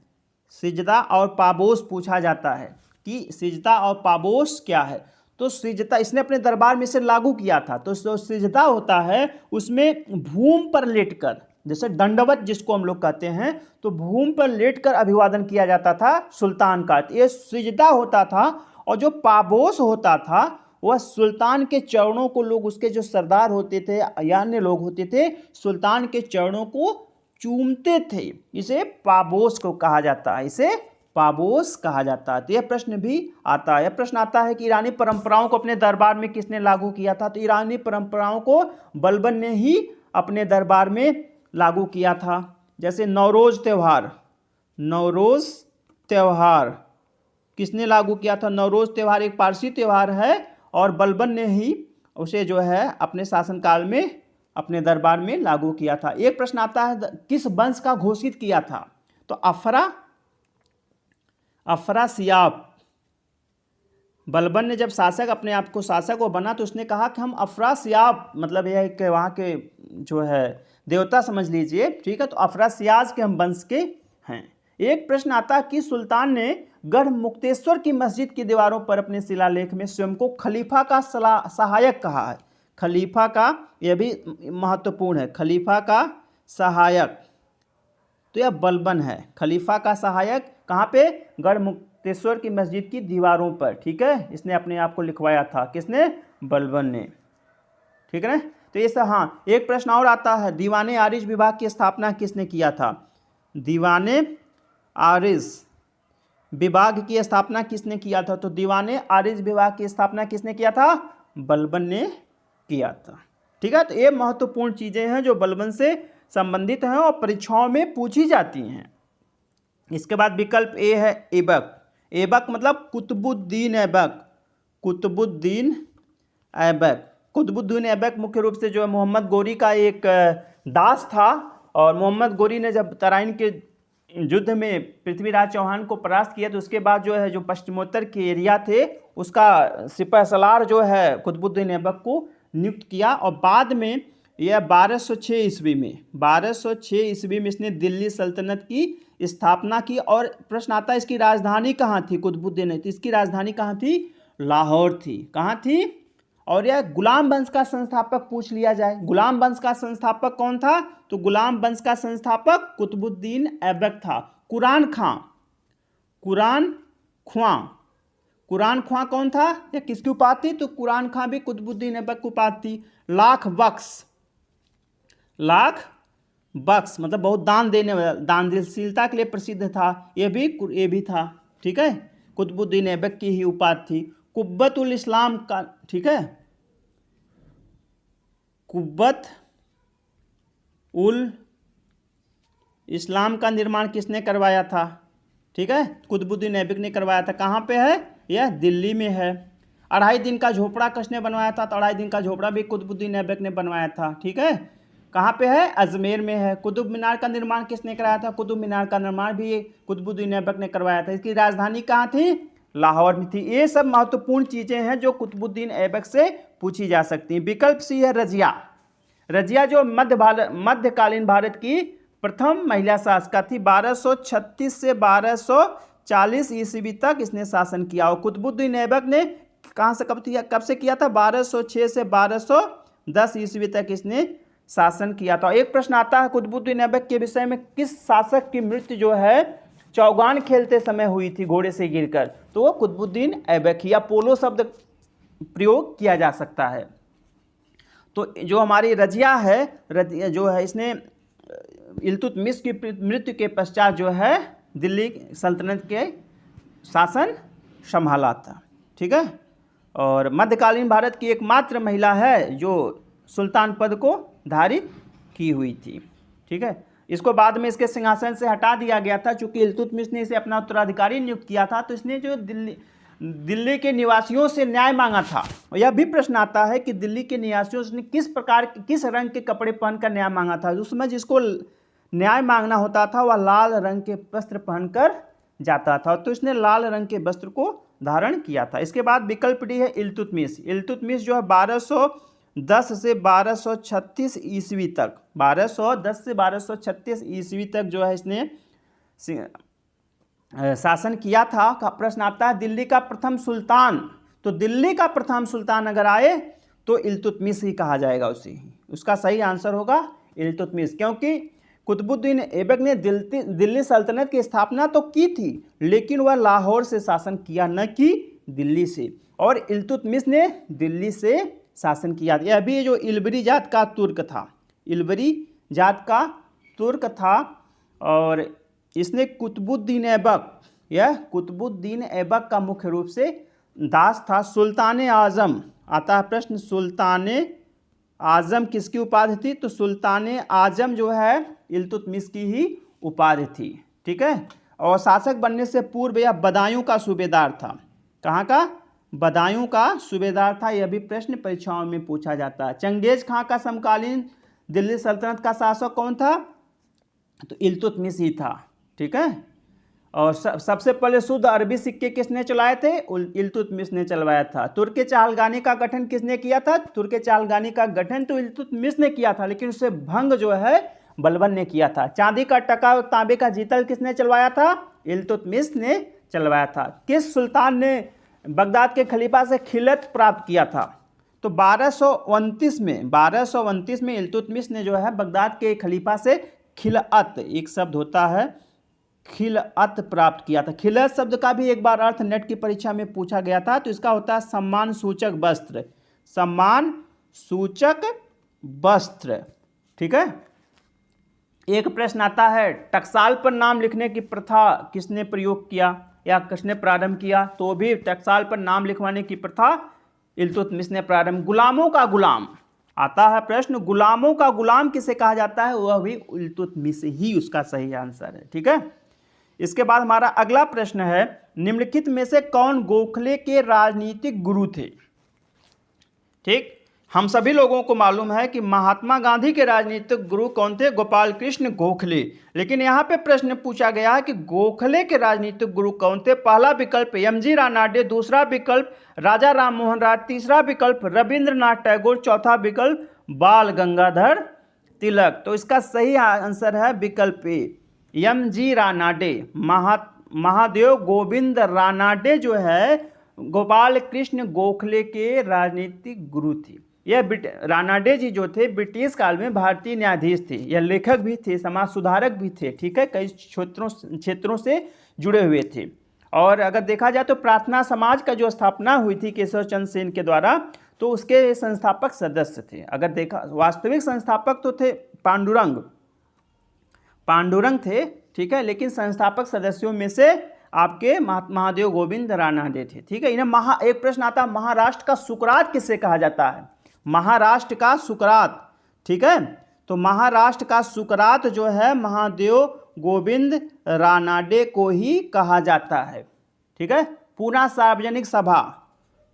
सिजदा और पाबोस पूछा जाता है कि सिजदा और पाबोस क्या है। तो सिजदा इसने अपने दरबार में से लागू किया था। तो जो सिजदा होता है उसमें भूमि पर लेटकर, जैसे दंडवत जिसको हम लोग कहते हैं, तो भूमि पर लेटकर अभिवादन किया जाता था सुल्तान का, ये सिजदा होता था। और जो पाबोस होता था वह सुल्तान के चरणों को, लोग उसके जो सरदार होते थे या अन्य लोग होते थे, सुल्तान के चरणों को चूमते थे। इसे पाबोस को कहा जाता है, इसे पाबोस कहा जाता है। तो यह प्रश्न भी आता है। यह प्रश्न आता है कि ईरानी परंपराओं को अपने दरबार में किसने लागू किया था? तो ईरानी परंपराओं को बलबन ने ही अपने दरबार में लागू किया था। जैसे नौरोज त्यौहार किसने लागू किया था? नौरोज त्यौहार एक पारसी त्यौहार है और बलबन ने ही उसे जो है अपने शासनकाल में अपने दरबार में लागू किया था। एक प्रश्न आता है किस वंश का घोषित किया था? तो अफरासियाब। बलबन ने जब शासक अपने आप को शासक वो बना तो उसने कहा कि हम अफरासियाब, मतलब यह है कि वहाँ के जो है देवता समझ लीजिए, ठीक है। तो अफरासियाज के हम वंश के हैं। एक प्रश्न आता है कि सुल्तान ने गढ़ मुक्तेश्वर की मस्जिद की दीवारों पर अपने शिलालेख में स्वयं को खलीफा का सहायक कहा है। खलीफा का, यह भी महत्वपूर्ण है, खलीफा का सहायक, तो यह बलबन है। खलीफा का सहायक कहाँ पे? गढ़ मुक्तेश्वर की मस्जिद की दीवारों पर, ठीक है। इसने अपने आप को लिखवाया था, किसने? बलबन ने, ठीक है ना। तो ये सब, हाँ, एक प्रश्न और आता है, दीवाने आरिज विभाग की स्थापना किसने किया था? दीवाने आरिज विभाग की स्थापना किसने किया था? तो दीवाने आरिज विभाग की स्थापना किसने किया था? बलबन ने किया था, ठीक है। तो ये महत्वपूर्ण चीजें हैं जो बलबन से संबंधित हैं और परीक्षाओं में पूछी जाती हैं। इसके बाद विकल्प ए है ऐबक। ऐबक मतलब कुतुबुद्दीन ऐबक। कुतुबुद्दीन ऐबक मुख्य रूप से जो है मोहम्मद गोरी का एक दास था। और मोहम्मद गोरी ने जब तराइन के युद्ध में पृथ्वीराज चौहान को परास्त किया तो उसके बाद जो है जो पश्चिमोत्तर के एरिया थे उसका सिपह सलार जो है कुतुबुद्दीन ऐबक को नियुक्त किया। और बाद में यह 1206 ईस्वी में इसने दिल्ली सल्तनत की स्थापना की। और प्रश्न आता है इसकी राजधानी कहाँ थी? कुतुबुद्दीन है तो इसकी राजधानी कहाँ थी? लाहौर थी। कहाँ थी? और यह गुलाम वंश का संस्थापक पूछ लिया जाए, गुलाम वंश का संस्थापक कौन था? तो गुलाम वंश का संस्थापक कुतुबुद्दीन ऐबक था। कुरान ख्वां कौन था? या किसकी उपाधि? तो कुरान खां भी कुतुबुद्दीन ऐबक की उपाधि थी। लाख बख्श मतलब बहुत दान देने वाला, दानशीलता के लिए प्रसिद्ध था, ये भी था। ठीक है, कुतुबुद्दीन ऐबक की ही उपाधि थी। कुब्बत उल इस्लाम का, ठीक है, कुब्बत उल इस्लाम का निर्माण किसने करवाया था? ठीक है, कुतुबुद्दीन ऐबक ने करवाया था। कहाँ पे है? यह दिल्ली में है। 2.5 दिन का झोपड़ा किसने बनवाया था? तो 2.5 दिन का झोपड़ा भी कुतुबुद्दीन ऐबक ने बनवाया था। ठीक है, कहाँ पे है? अजमेर में है। कुतुब मीनार का निर्माण किसने कराया था? कुतुब मीनार का निर्माण भी कुतुबुद्दीन ऐबक ने करवाया था। इसकी राजधानी कहाँ थी? लाहौर में थी। ये सब महत्वपूर्ण चीज़ें हैं जो कुतुबुद्दीन ऐबक से पूछी जा सकती हैं। विकल्प सी है रजिया। रजिया जो मध्यकालीन भारत की प्रथम महिला शासका थी। 1236 से 1240 ईस्वी तक इसने शासन किया। और कुतुबुद्दीन ऐबक ने कहाँ से कब से किया था? 1206 से 1210 ईस्वी तक इसने शासन किया था। एक प्रश्न आता है कुतुबुद्दीन ऐबक के विषय में, किस शासक की मृत्यु जो है चौगान खेलते समय हुई थी घोड़े से गिरकर? तो वो कुतुबुद्दीन ऐबक ही। या पोलो शब्द प्रयोग किया जा सकता है। तो जो हमारी रजिया है, रजिया जो है, इसने इल्तुतमिश की मृत्यु के पश्चात जो है दिल्ली सल्तनत के शासन संभाला था। ठीक है, और मध्यकालीन भारत की एकमात्र महिला है जो सुल्तान पद को धारित की हुई थी। ठीक है, इसको बाद में इसके सिंहासन से हटा दिया गया था, चूंकि इल्तुतमिश ने इसे अपना उत्तराधिकारी नियुक्त किया था। तो इसने जो दिल्ली के निवासियों से न्याय मांगा था। और यह भी प्रश्न आता है कि दिल्ली के निवासियों से किस रंग के कपड़े पहनकर न्याय मांगा था? उस समय जिसको न्याय मांगना होता था वह लाल रंग के वस्त्र पहनकर जाता था। तो इसने लाल रंग के वस्त्र को धारण किया था। इसके बाद विकल्प डी है इल्तुतमिश। इल्तुतमिश जो है 1210 से 1236 ईस्वी तक, 1210 से 1236 ईस्वी तक जो है इसने शासन किया था। का प्रश्न आता है दिल्ली का प्रथम सुल्तान। तो दिल्ली का प्रथम सुल्तान अगर आए तो इल्तुतमिश ही कहा जाएगा उसे। उसका सही आंसर होगा इल्तुतमिश, क्योंकि कुतुबुद्दीन ऐबक ने दिल्ली सल्तनत की स्थापना तो की थी, लेकिन वह लाहौर से शासन किया, न कि दिल्ली से। और इल्तुतमिश ने दिल्ली से शासन किया। यह भी जो इल्बरी जात का तुर्क था, इल्बरी जात का तुर्क था। और इसने कुतुबुद्दीन ऐबक का मुख्य रूप से दास था। सुल्तान आजम आता है प्रश्न, सुल्तान आजम किसकी उपाधि थी? तो सुल्तान आजम जो है इल्तुतमिश की ही उपाधि थी। ठीक है, और शासक बनने से पूर्व यह बदायूं का सूबेदार था। कहाँ का? बदायूं का सूबेदार था। यह भी प्रश्न परीक्षाओं में पूछा जाता है। चंगेज खां का समकालीन दिल्ली सल्तनत का शासक कौन था? तो इल्तुतमिश ही था। ठीक है, और सबसे पहले शुद्ध अरबी सिक्के किसने चलाए थे? इल्तुतमिश ने चलवाया था। तुर्क चालगानी का गठन किसने किया था? तुर्क चालगानी का गठन तो इल्तुतमिश ने किया था, लेकिन उससे भंग जो है बलबन ने किया था। चांदी का टका और तांबे का जीतल किसने चलवाया था? इल्तुतमिश ने चलवाया था। किस सुल्तान ने बगदाद के खलीफा से खिलत प्राप्त किया था? तो 1229 में इल्तुतमिश ने जो है बगदाद के खलीफा से खिलअत, एक शब्द होता है खिलअत, प्राप्त किया था। खिलअत शब्द का भी एक बार अर्थ नेट की परीक्षा में पूछा गया था। तो इसका होता है सम्मान सूचक वस्त्र, सम्मान सूचक वस्त्र। ठीक है, एक प्रश्न आता है टकसाल पर नाम लिखने की प्रथा किसने प्रयोग किया या किसने प्रारंभ किया? तो भी टकसाल पर नाम लिखवाने की प्रथा इल्तुतमिश ने प्रारंभ। गुलामों का गुलाम आता है प्रश्न, गुलामों का गुलाम किसे कहा जाता है? वह भी इल्तुतमिश ही उसका सही आंसर है। ठीक है, इसके बाद हमारा अगला प्रश्न है निम्नलिखित में से कौन गोखले के राजनीतिक गुरु थे? ठीक, हम सभी लोगों को मालूम है कि महात्मा गांधी के राजनीतिक गुरु कौन थे? गोपाल कृष्ण गोखले। लेकिन यहाँ पे प्रश्न पूछा गया है कि गोखले के राजनीतिक गुरु कौन थे? पहला विकल्प एम.जी. रानाडे, दूसरा विकल्प राजा राम मोहन राय, तीसरा विकल्प रविंद्रनाथ टैगोर, चौथा विकल्प बाल गंगाधर तिलक। तो इसका सही आंसर है विकल्प ए, एम.जी. रानाडे। महादेव गोविंद रानाडे जो है गोपाल कृष्ण गोखले के राजनीतिक गुरु थे। यह रानाडे जी जो थे ब्रिटिश काल में भारतीय न्यायाधीश थे। यह लेखक भी थे, समाज सुधारक भी थे। ठीक है, कई क्षेत्रों से जुड़े हुए थे। और अगर देखा जाए तो प्रार्थना समाज का जो स्थापना हुई थी केशव चंद्र सेन के द्वारा, तो उसके संस्थापक सदस्य थे। अगर देखा वास्तविक संस्थापक तो थे पांडुरंग, पांडुरंग थे, ठीक है, लेकिन संस्थापक सदस्यों में से आपके महादेव गोविंद रानाडे थे, ठीक है। इन्हें एक प्रश्न आता है, महाराष्ट्र का सुकरात किसे कहा जाता है? महाराष्ट्र का सुकरात, ठीक है, तो महाराष्ट्र का सुकरात जो है महादेव गोविंद रानाडे को ही कहा जाता है, ठीक है। पूना सार्वजनिक सभा,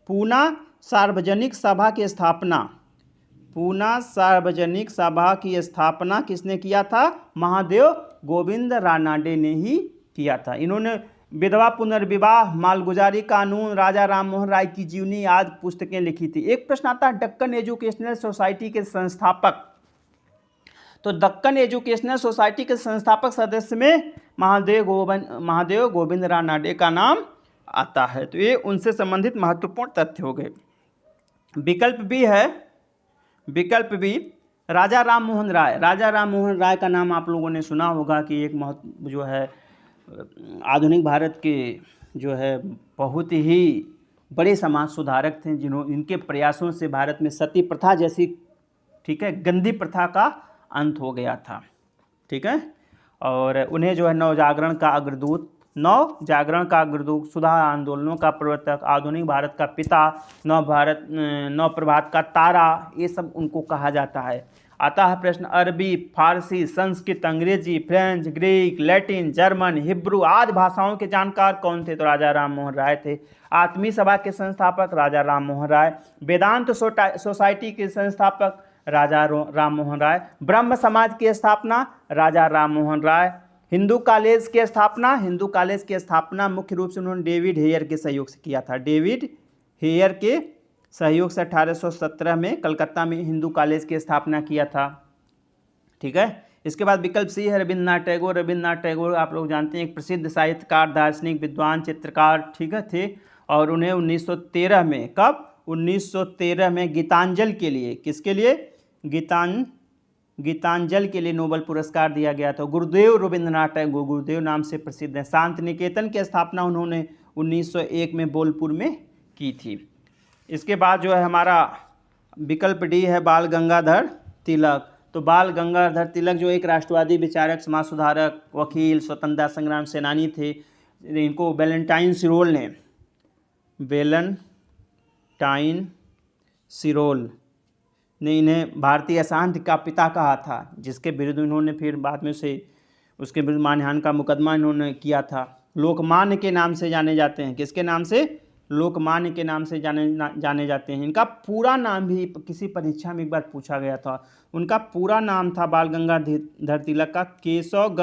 पूना सार्वजनिक सभा की स्थापना, पूना सार्वजनिक सभा की स्थापना किसने किया था? महादेव गोविंद रानाडे ने ही किया था। इन्होंने विधवा पुनर्विवाह, मालगुजारी कानून, राजा राम मोहन राय की जीवनी आदि पुस्तकें लिखी थी। एक प्रश्न आता है दक्कन एजुकेशनल सोसाइटी के संस्थापक, तो दक्कन एजुकेशनल सोसाइटी के संस्थापक सदस्य में महादेव गोविंद रानाडे का नाम आता है। तो ये उनसे संबंधित महत्वपूर्ण तथ्य हो गए। विकल्प बी है, विकल्प बी राजा राम मोहन राय। राजा राम मोहन राय का नाम आप लोगों ने सुना होगा कि एक जो है आधुनिक भारत के जो है बहुत ही बड़े समाज सुधारक थे, इनके प्रयासों से भारत में सती प्रथा जैसी, ठीक है, गंदी प्रथा का अंत हो गया था, ठीक है। और उन्हें जो है नवजागरण का अग्रदूत, सुधार आंदोलनों का प्रवर्तक, आधुनिक भारत का पिता, नवप्रभात का तारा, ये सब उनको कहा जाता है। आता है प्रश्न, अरबी, फारसी, संस्कृत, अंग्रेजी, French, Greek, Latin, German, Hebrew आदि भाषाओं के जानकार कौन थे? तो राजा राम मोहन राय थे। आत्मीय सभा के संस्थापक राजा राम मोहन राय। वेदांत सोसाइटी के संस्थापक राजा राम मोहन राय। ब्रह्म समाज की स्थापना राजा राम मोहन राय। हिंदू कॉलेज की स्थापना मुख्य रूप से उन्होंने डेविड हेयर के सहयोग से किया था। डेविड हेयर के सहयोग से 1817 में कलकत्ता में हिंदू कॉलेज की स्थापना किया था, ठीक है। इसके बाद विकल्प सी है रविन्द्रनाथ टैगोर। रविन्द्रनाथ टैगोर आप लोग जानते हैं एक प्रसिद्ध साहित्यकार, दार्शनिक, विद्वान, चित्रकार, ठीक है, थे। और उन्हें 1913 में, कब? 1913 में गीतांजलि के लिए, किसके लिए? गीतांजलि के लिए नोबेल पुरस्कार दिया गया था। गुरुदेव रविन्द्रनाथ टैगोर, गुरुदेव नाम से प्रसिद्ध है। शांति निकेतन की स्थापना उन्होंने 1901 में बोलपुर में की थी। इसके बाद जो है हमारा विकल्प डी है बाल गंगाधर तिलक। तो बाल गंगाधर तिलक जो एक राष्ट्रवादी विचारक, समाज सुधारक, वकील, स्वतंत्रता संग्राम सेनानी थे। इनको वैलेंटाइन सिरोल ने इन्हें भारतीय अशांति का पिता कहा था, जिसके विरुद्ध इन्होंने फिर बाद में उसके विरुद्ध मानहानि का मुकदमा इन्होंने किया था। लोकमान्य के नाम से जाने जाते हैं। किसके नाम से? लोकमान्य के नाम से जाने जाते हैं। इनका पूरा नाम भी किसी परीक्षा में एक बार पूछा गया था। उनका पूरा नाम था बाल गंगाधर तिलक का केशव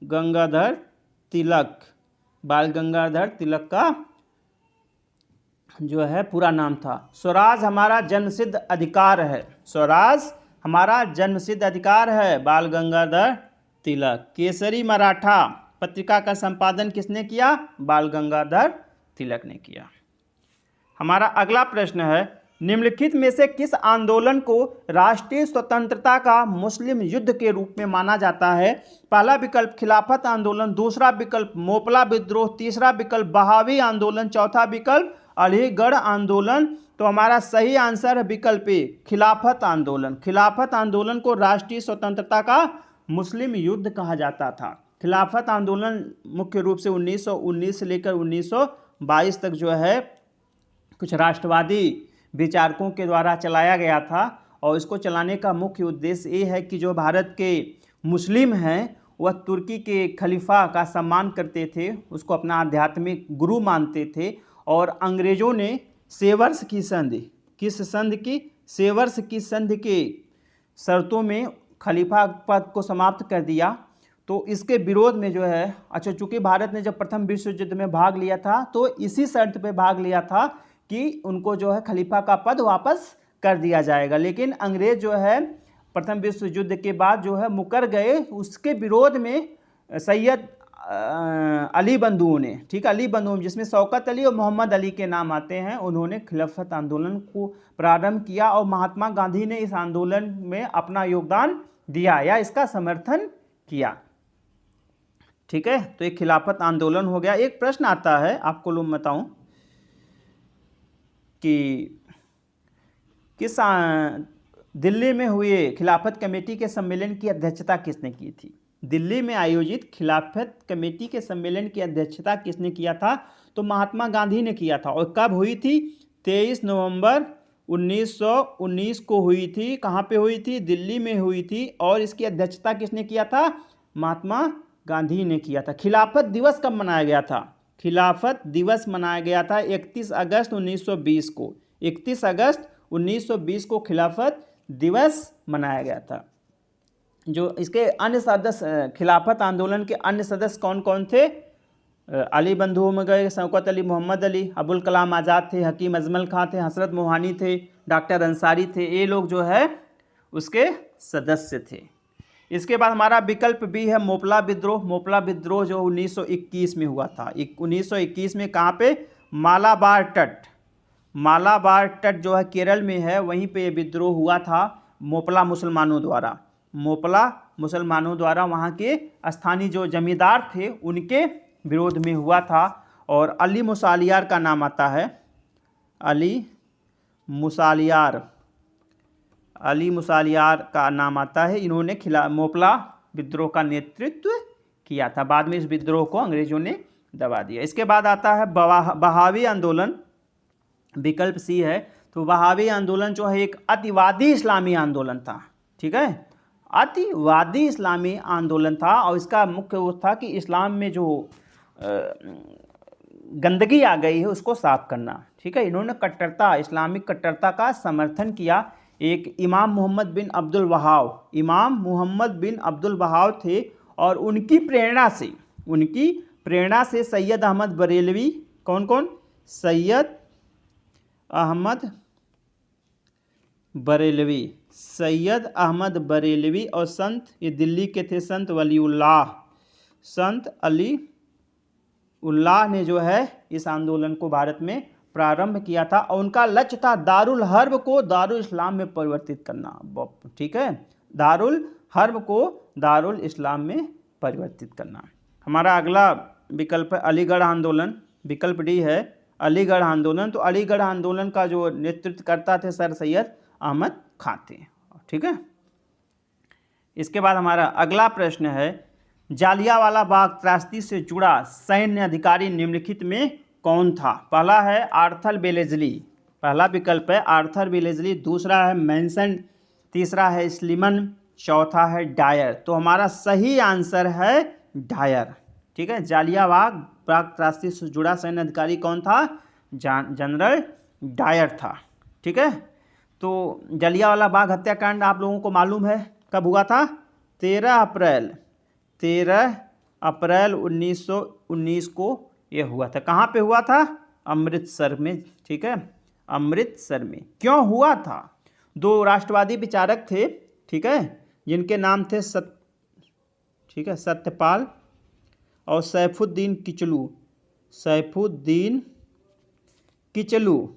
गंगाधर तिलक। बाल गंगाधर तिलक का जो है पूरा नाम था। स्वराज हमारा जन्मसिद्ध अधिकार है। स्वराज हमारा जन्मसिद्ध अधिकार है, बाल गंगाधर तिलक। केसरी मराठा पत्रिका का संपादन किसने किया? बाल गंगाधर तिलक ने किया। हमारा अगला प्रश्न है, निम्नलिखित में से किस आंदोलन को राष्ट्रीय स्वतंत्रता का मुस्लिम युद्ध के रूप में माना जाता है? पहला विकल्प खिलाफत आंदोलन, दूसरा विकल्प मोपला विद्रोह, तीसरा विकल्प बहावी आंदोलन, चौथा विकल्प अलीगढ़ आंदोलन। तो हमारा सही आंसर है विकल्प ए, खिलाफत आंदोलन। खिलाफत आंदोलन को राष्ट्रीय स्वतंत्रता का मुस्लिम युद्ध कहा जाता था। खिलाफत आंदोलन मुख्य रूप से 1919 से लेकर 1922 तक जो है कुछ राष्ट्रवादी विचारकों के द्वारा चलाया गया था। और इसको चलाने का मुख्य उद्देश्य ये है कि जो भारत के मुस्लिम हैं वह तुर्की के खलीफा का सम्मान करते थे, उसको अपना आध्यात्मिक गुरु मानते थे। और अंग्रेज़ों ने सेवर्स की संधि, किस संधि की? सेवर्स की संधि के शर्तों में खलीफा पद को समाप्त कर दिया। तो इसके विरोध में जो है, अच्छा, चूंकि भारत ने जब प्रथम विश्व युद्ध में भाग लिया था तो इसी शर्त पे भाग लिया था कि उनको जो है खलीफा का पद वापस कर दिया जाएगा। लेकिन अंग्रेज जो है प्रथम विश्व युद्ध के बाद जो है मुकर गए। उसके विरोध में सैयद अली बंधुओं ने, ठीक, अली बंधुओं जिसमें शौकत अली और मोहम्मद अली के नाम आते हैं, उन्होंने खिलाफत आंदोलन को प्रारंभ किया। और महात्मा गांधी ने इस आंदोलन में अपना योगदान दिया या इसका समर्थन किया, ठीक है। तो एक खिलाफत आंदोलन हो गया। एक प्रश्न आता है आपको लोग बताऊं कि दिल्ली में हुए खिलाफत कमेटी के सम्मेलन की अध्यक्षता किसने की थी? दिल्ली में आयोजित खिलाफत कमेटी के सम्मेलन की अध्यक्षता किसने किया था? तो महात्मा गांधी ने किया था। और कब हुई थी? 23 नवंबर 1919 को हुई थी। कहाँ पे हुई थी? दिल्ली में हुई थी। और इसकी अध्यक्षता किसने किया था? महात्मा गांधी ने किया था। खिलाफत दिवस कब मनाया गया था? खिलाफत दिवस मनाया गया था 31 अगस्त 1920 को। 31 अगस्त 1920 को खिलाफत दिवस मनाया गया था। जो इसके अन्य सदस्य, खिलाफत आंदोलन के अन्य सदस्य कौन कौन थे? अली बंधुओं में गए शौकत अली, मोहम्मद अली, अबुल कलाम आज़ाद थे, हकीम अजमल खां थे, हसरत मोहानी थे, डॉक्टर अंसारी थे। ये लोग जो है उसके सदस्य थे। इसके बाद हमारा विकल्प बी है मोपला विद्रोह। मोपला विद्रोह जो 1921 में हुआ था। 1921 में कहाँ पे? मालाबार तट। मालाबार तट जो है केरल में है, वहीं पे ये विद्रोह हुआ था मोपला मुसलमानों द्वारा। मोपला मुसलमानों द्वारा वहाँ के स्थानीय जो जमींदार थे उनके विरोध में हुआ था। और अली मुसालियार का नाम आता है। अली मुसालियार, अली मुसालियार का नाम आता है। इन्होंने मोपला विद्रोह का नेतृत्व किया था। बाद में इस विद्रोह को अंग्रेजों ने दबा दिया। इसके बाद आता है बहावी आंदोलन। विकल्प सी है। तो बहावी आंदोलन जो है एक अतिवादी इस्लामी आंदोलन था। ठीक है, अतिवादी इस्लामी आंदोलन था। और इसका मुख्य वो था कि इस्लाम में जो गंदगी आ गई है उसको साफ करना। ठीक है, इन्होंने कट्टरता, इस्लामिक कट्टरता का समर्थन किया। एक इमाम मोहम्मद बिन अब्दुल वहाब, इमाम मोहम्मद बिन अब्दुल वहाब थे। और उनकी प्रेरणा से सैयद अहमद बरेलवी, कौन कौन? सैयद अहमद बरेलवी, सैयद अहमद बरेलवी और संत, ये दिल्ली के थे, संत वलीउल्लाह, संत अली उल्लाह ने जो है इस आंदोलन को भारत में प्रारंभ किया था। और उनका लक्ष्य था दारुल हर्ब को दारुल इस्लाम में परिवर्तित करना। ठीक है, दारुल हर्ब को दारुल इस्लाम में परिवर्तित करना। हमारा अगला विकल्प है अलीगढ़ आंदोलन। विकल्प डी है अलीगढ़ आंदोलन। तो अलीगढ़ आंदोलन का जो नेतृत्व करता थे सर सैयद अहमद खां थे। ठीक है, इसके बाद हमारा अगला प्रश्न है जालियांवाला बाग त्रासदी से जुड़ा सैन्य अधिकारी निम्नलिखित में कौन था? पहला है आर्थर बेलेजली, पहला विकल्प है आर्थर बेलेजली। दूसरा है मैनसन, तीसरा है स्लीमन, चौथा है डायर। तो हमारा सही आंसर है डायर। ठीक है, जालियांवाला बाग त्रासदी से जुड़ा सैन्य अधिकारी कौन था? जनरल डायर था। ठीक है, तो जालियांवाला बाग हत्याकांड आप लोगों को मालूम है कब हुआ था? 13 अप्रैल 1919 को यह हुआ था। कहाँ पे हुआ था? अमृतसर में। ठीक है, अमृतसर में। क्यों हुआ था? दो राष्ट्रवादी विचारक थे, ठीक है, जिनके नाम थे सत्यपाल और सैफुद्दीन किचलू। सैफुद्दीन किचलू,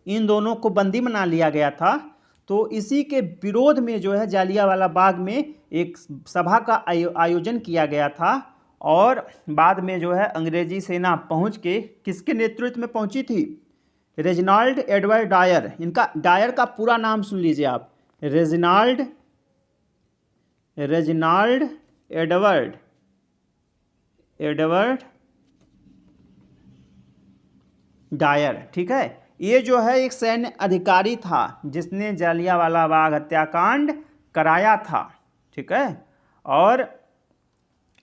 इन दोनों को बंदी बना लिया गया था। तो इसी के विरोध में जो है जालियांवाला बाग में एक सभा का आयोजन किया गया था। और बाद में जो है अंग्रेजी सेना पहुंच के किसके नेतृत्व में पहुंची थी? Reginald Edward Dyer. इनका डायर का पूरा नाम सुन लीजिए आप, रेजिनाल्ड एडवर्ड डायर। ठीक है, ये जो है एक सैन्य अधिकारी था जिसने जालियांवाला बाग हत्याकांड कराया था। ठीक है, और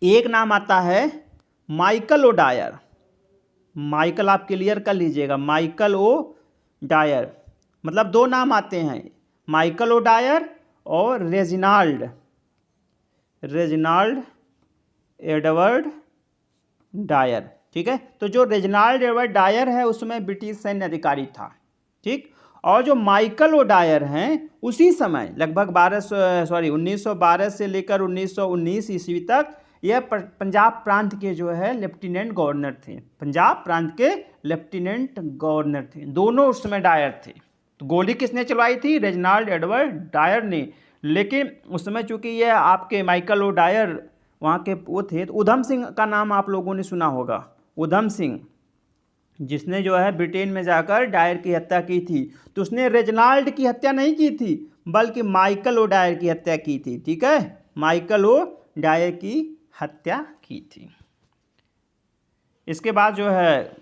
एक नाम आता है माइकल ओ डायर। माइकल आप क्लियर कर लीजिएगा, माइकल ओ डायर, मतलब दो नाम आते हैं, माइकल ओ डायर और रेजिनाल्ड एडवर्ड डायर। ठीक है, तो जो रेजिनाल्ड एडवर्ड डायर है उसमें ब्रिटिश सैन्य अधिकारी था। ठीक, और जो माइकल ओ डायर हैं उसी समय लगभग 1912 से लेकर 1919 ईस्वी तक यह पंजाब प्रांत के जो है लेफ्टिनेंट गवर्नर थे। पंजाब प्रांत के लेफ्टिनेंट गवर्नर थे दोनों उस समय डायर थे। तो गोली किसने चलवाई थी? रेजिनाल्ड एडवर्ड डायर ने। लेकिन उस समय चूंकि यह आपके माइकल ओ डायर वहाँ के वो थे, तो उधम सिंह का नाम आप लोगों ने सुना होगा। उधम सिंह जिसने जो है ब्रिटेन में जाकर डायर की हत्या की थी। तो उसने रेजनाल्ड की हत्या नहीं की थी, बल्कि माइकल ओ डायर की हत्या की थी। ठीक है, माइकल ओ डायर की हत्या की थी। इसके बाद जो है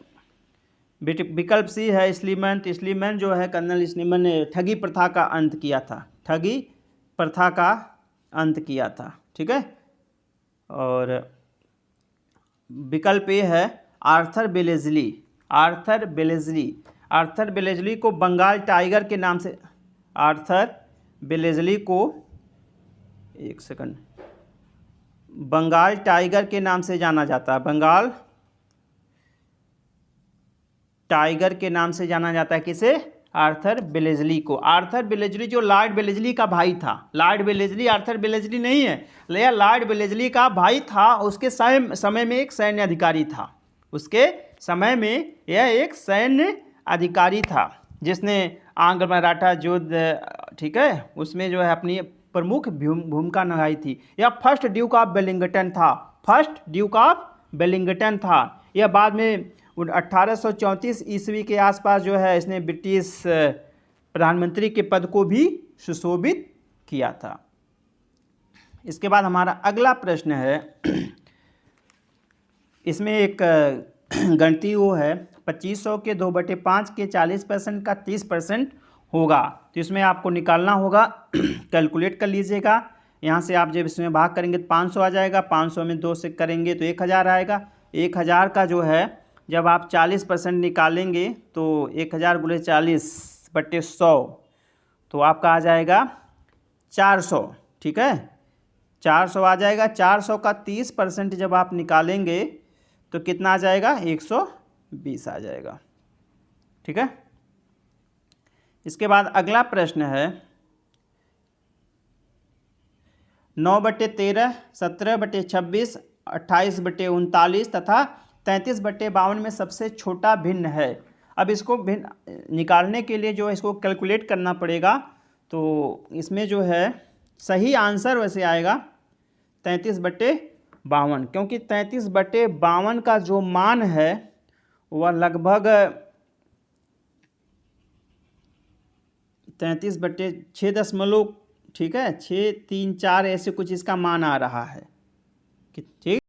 विकल्प सी है स्लीमन। तो स्लीमन जो है, कर्नल स्लीमन ने ठगी प्रथा का अंत किया था, ठगी प्रथा का अंत किया था। ठीक है, और विकल्प ए है आर्थर बेलेजली। आर्थर बेलेजली, आर्थर बेलेजली को बंगाल टाइगर के नाम से, आर्थर बेलेजली को, एक सेकंड, बंगाल टाइगर के नाम से जाना जाता है। बंगाल टाइगर के नाम से जाना जाता है किसे? आर्थर बेलेजली को। आर्थर बेलेजली जो लॉर्ड बेलेजली का भाई था, लॉर्ड बेलेजली आर्थर बेलेजली नहीं है, यह लॉर्ड बेलेजली का भाई था। उसके समय में एक सैन्य अधिकारी था, उसके समय में यह एक सैन्य अधिकारी था जिसने आंग्ल मराठा युद्ध, ठीक है, उसमें जो है अपनी प्रमुख भूमिका निभाई थी। यह फर्स्ट ड्यूक ऑफ वेलिंगटन था, फर्स्ट ड्यूक ऑफ वेलिंगटन था। यह बाद में 1834 ईस्वी के आसपास जो है इसने ब्रिटिश प्रधानमंत्री के पद को भी सुशोभित किया था। इसके बाद हमारा अगला प्रश्न है, इसमें एक गणितीय वो है, 2500 के 2/5 के 40% का 30% होगा। तो इसमें आपको निकालना होगा, कैलकुलेट कर लीजिएगा। यहाँ से आप जब इसमें भाग करेंगे तो 500 आ जाएगा, 500 में 2 से करेंगे तो 1000 आएगा। 1000 का जो है जब आप 40% निकालेंगे तो 1000 × 40/100 तो आपका आ जाएगा 400। ठीक है, 400 आ जाएगा। 400 का 30% जब आप निकालेंगे तो कितना आ जाएगा? 120 आ जाएगा। ठीक है, इसके बाद अगला प्रश्न है 9/13, 17/26, 28/39 तथा 33/52 में सबसे छोटा भिन्न है। अब इसको भिन्न निकालने के लिए जो है इसको कैलकुलेट करना पड़ेगा। तो इसमें जो है सही आंसर वैसे आएगा 33/52, क्योंकि 33/52 का जो मान है वह लगभग 33/6, ठीक है, 634 ऐसे कुछ इसका मान आ रहा है। ठीक,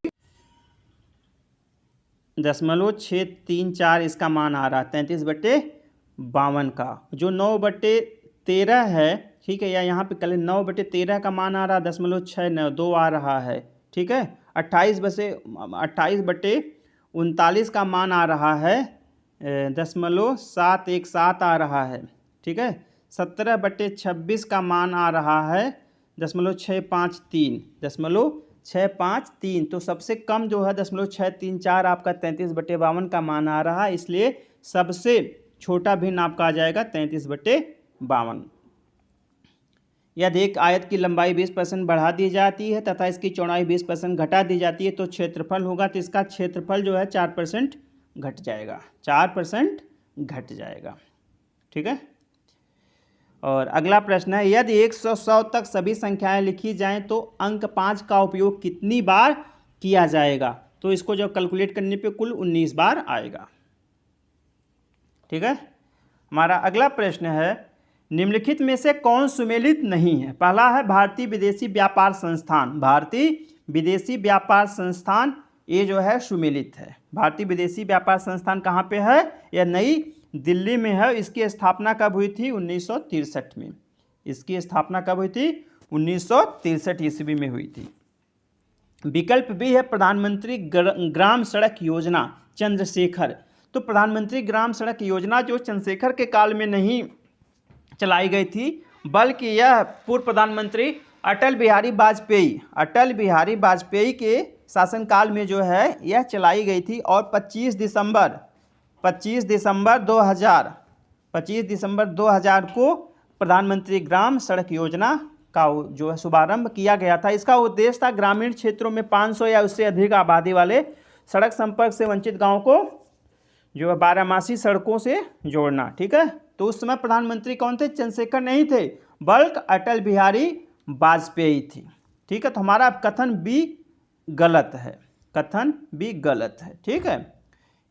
0.634 इसका मान आ रहा है 33/52 का। जो 9/13 है, ठीक है, या यहाँ पे कल 9/13 का मान आ रहा है 0.692 आ रहा है। ठीक है, 28/39 का मान आ रहा है 0.717 आ रहा है। ठीक है, 17/26 का मान आ रहा है 0.653। तो सबसे कम जो है 0.634 आपका 33/52 का मान आ रहा है, इसलिए सबसे छोटा भिन्न आपका आ जाएगा 33/52। यदि एक आयत की लंबाई 20% बढ़ा दी जाती है तथा इसकी चौड़ाई 20% घटा दी जाती है तो क्षेत्रफल होगा। तो इसका क्षेत्रफल जो है 4% घट जाएगा, 4% घट जाएगा। ठीक है, और अगला प्रश्न है, यदि 100 तक सभी संख्याएं लिखी जाएं तो अंक 5 का उपयोग कितनी बार किया जाएगा? तो इसको जब कैलकुलेट करने पे कुल 19 बार आएगा। ठीक है, हमारा अगला प्रश्न है, निम्नलिखित में से कौन सुमेलित नहीं है? पहला है भारतीय विदेशी व्यापार संस्थान। भारतीय विदेशी व्यापार संस्थान ये जो है सुमेलित है। भारतीय विदेशी व्यापार संस्थान कहाँ पे है? यह नई दिल्ली में है। इसकी स्थापना कब हुई थी? 1963 में। इसकी स्थापना कब हुई थी? 1963 ईस्वी में हुई थी। विकल्प बी है प्रधानमंत्री ग्राम सड़क योजना चंद्रशेखर। तो प्रधानमंत्री ग्राम सड़क योजना जो चंद्रशेखर के काल में नहीं चलाई गई थी, बल्कि यह पूर्व प्रधानमंत्री अटल बिहारी वाजपेयी के शासनकाल में जो है यह चलाई गई थी। और 25 दिसंबर 2000 को प्रधानमंत्री ग्राम सड़क योजना का जो है शुभारंभ किया गया था। इसका उद्देश्य था ग्रामीण क्षेत्रों में 500 या उससे अधिक आबादी वाले सड़क संपर्क से वंचित गांवों को जो है 12मासी सड़कों से जोड़ना। ठीक है, तो उस समय प्रधानमंत्री कौन थे? चंद्रशेखर नहीं थे, बल्कि अटल बिहारी वाजपेयी थी। ठीक है, तो हमारा कथन बी गलत है, कथन बी गलत है। ठीक है,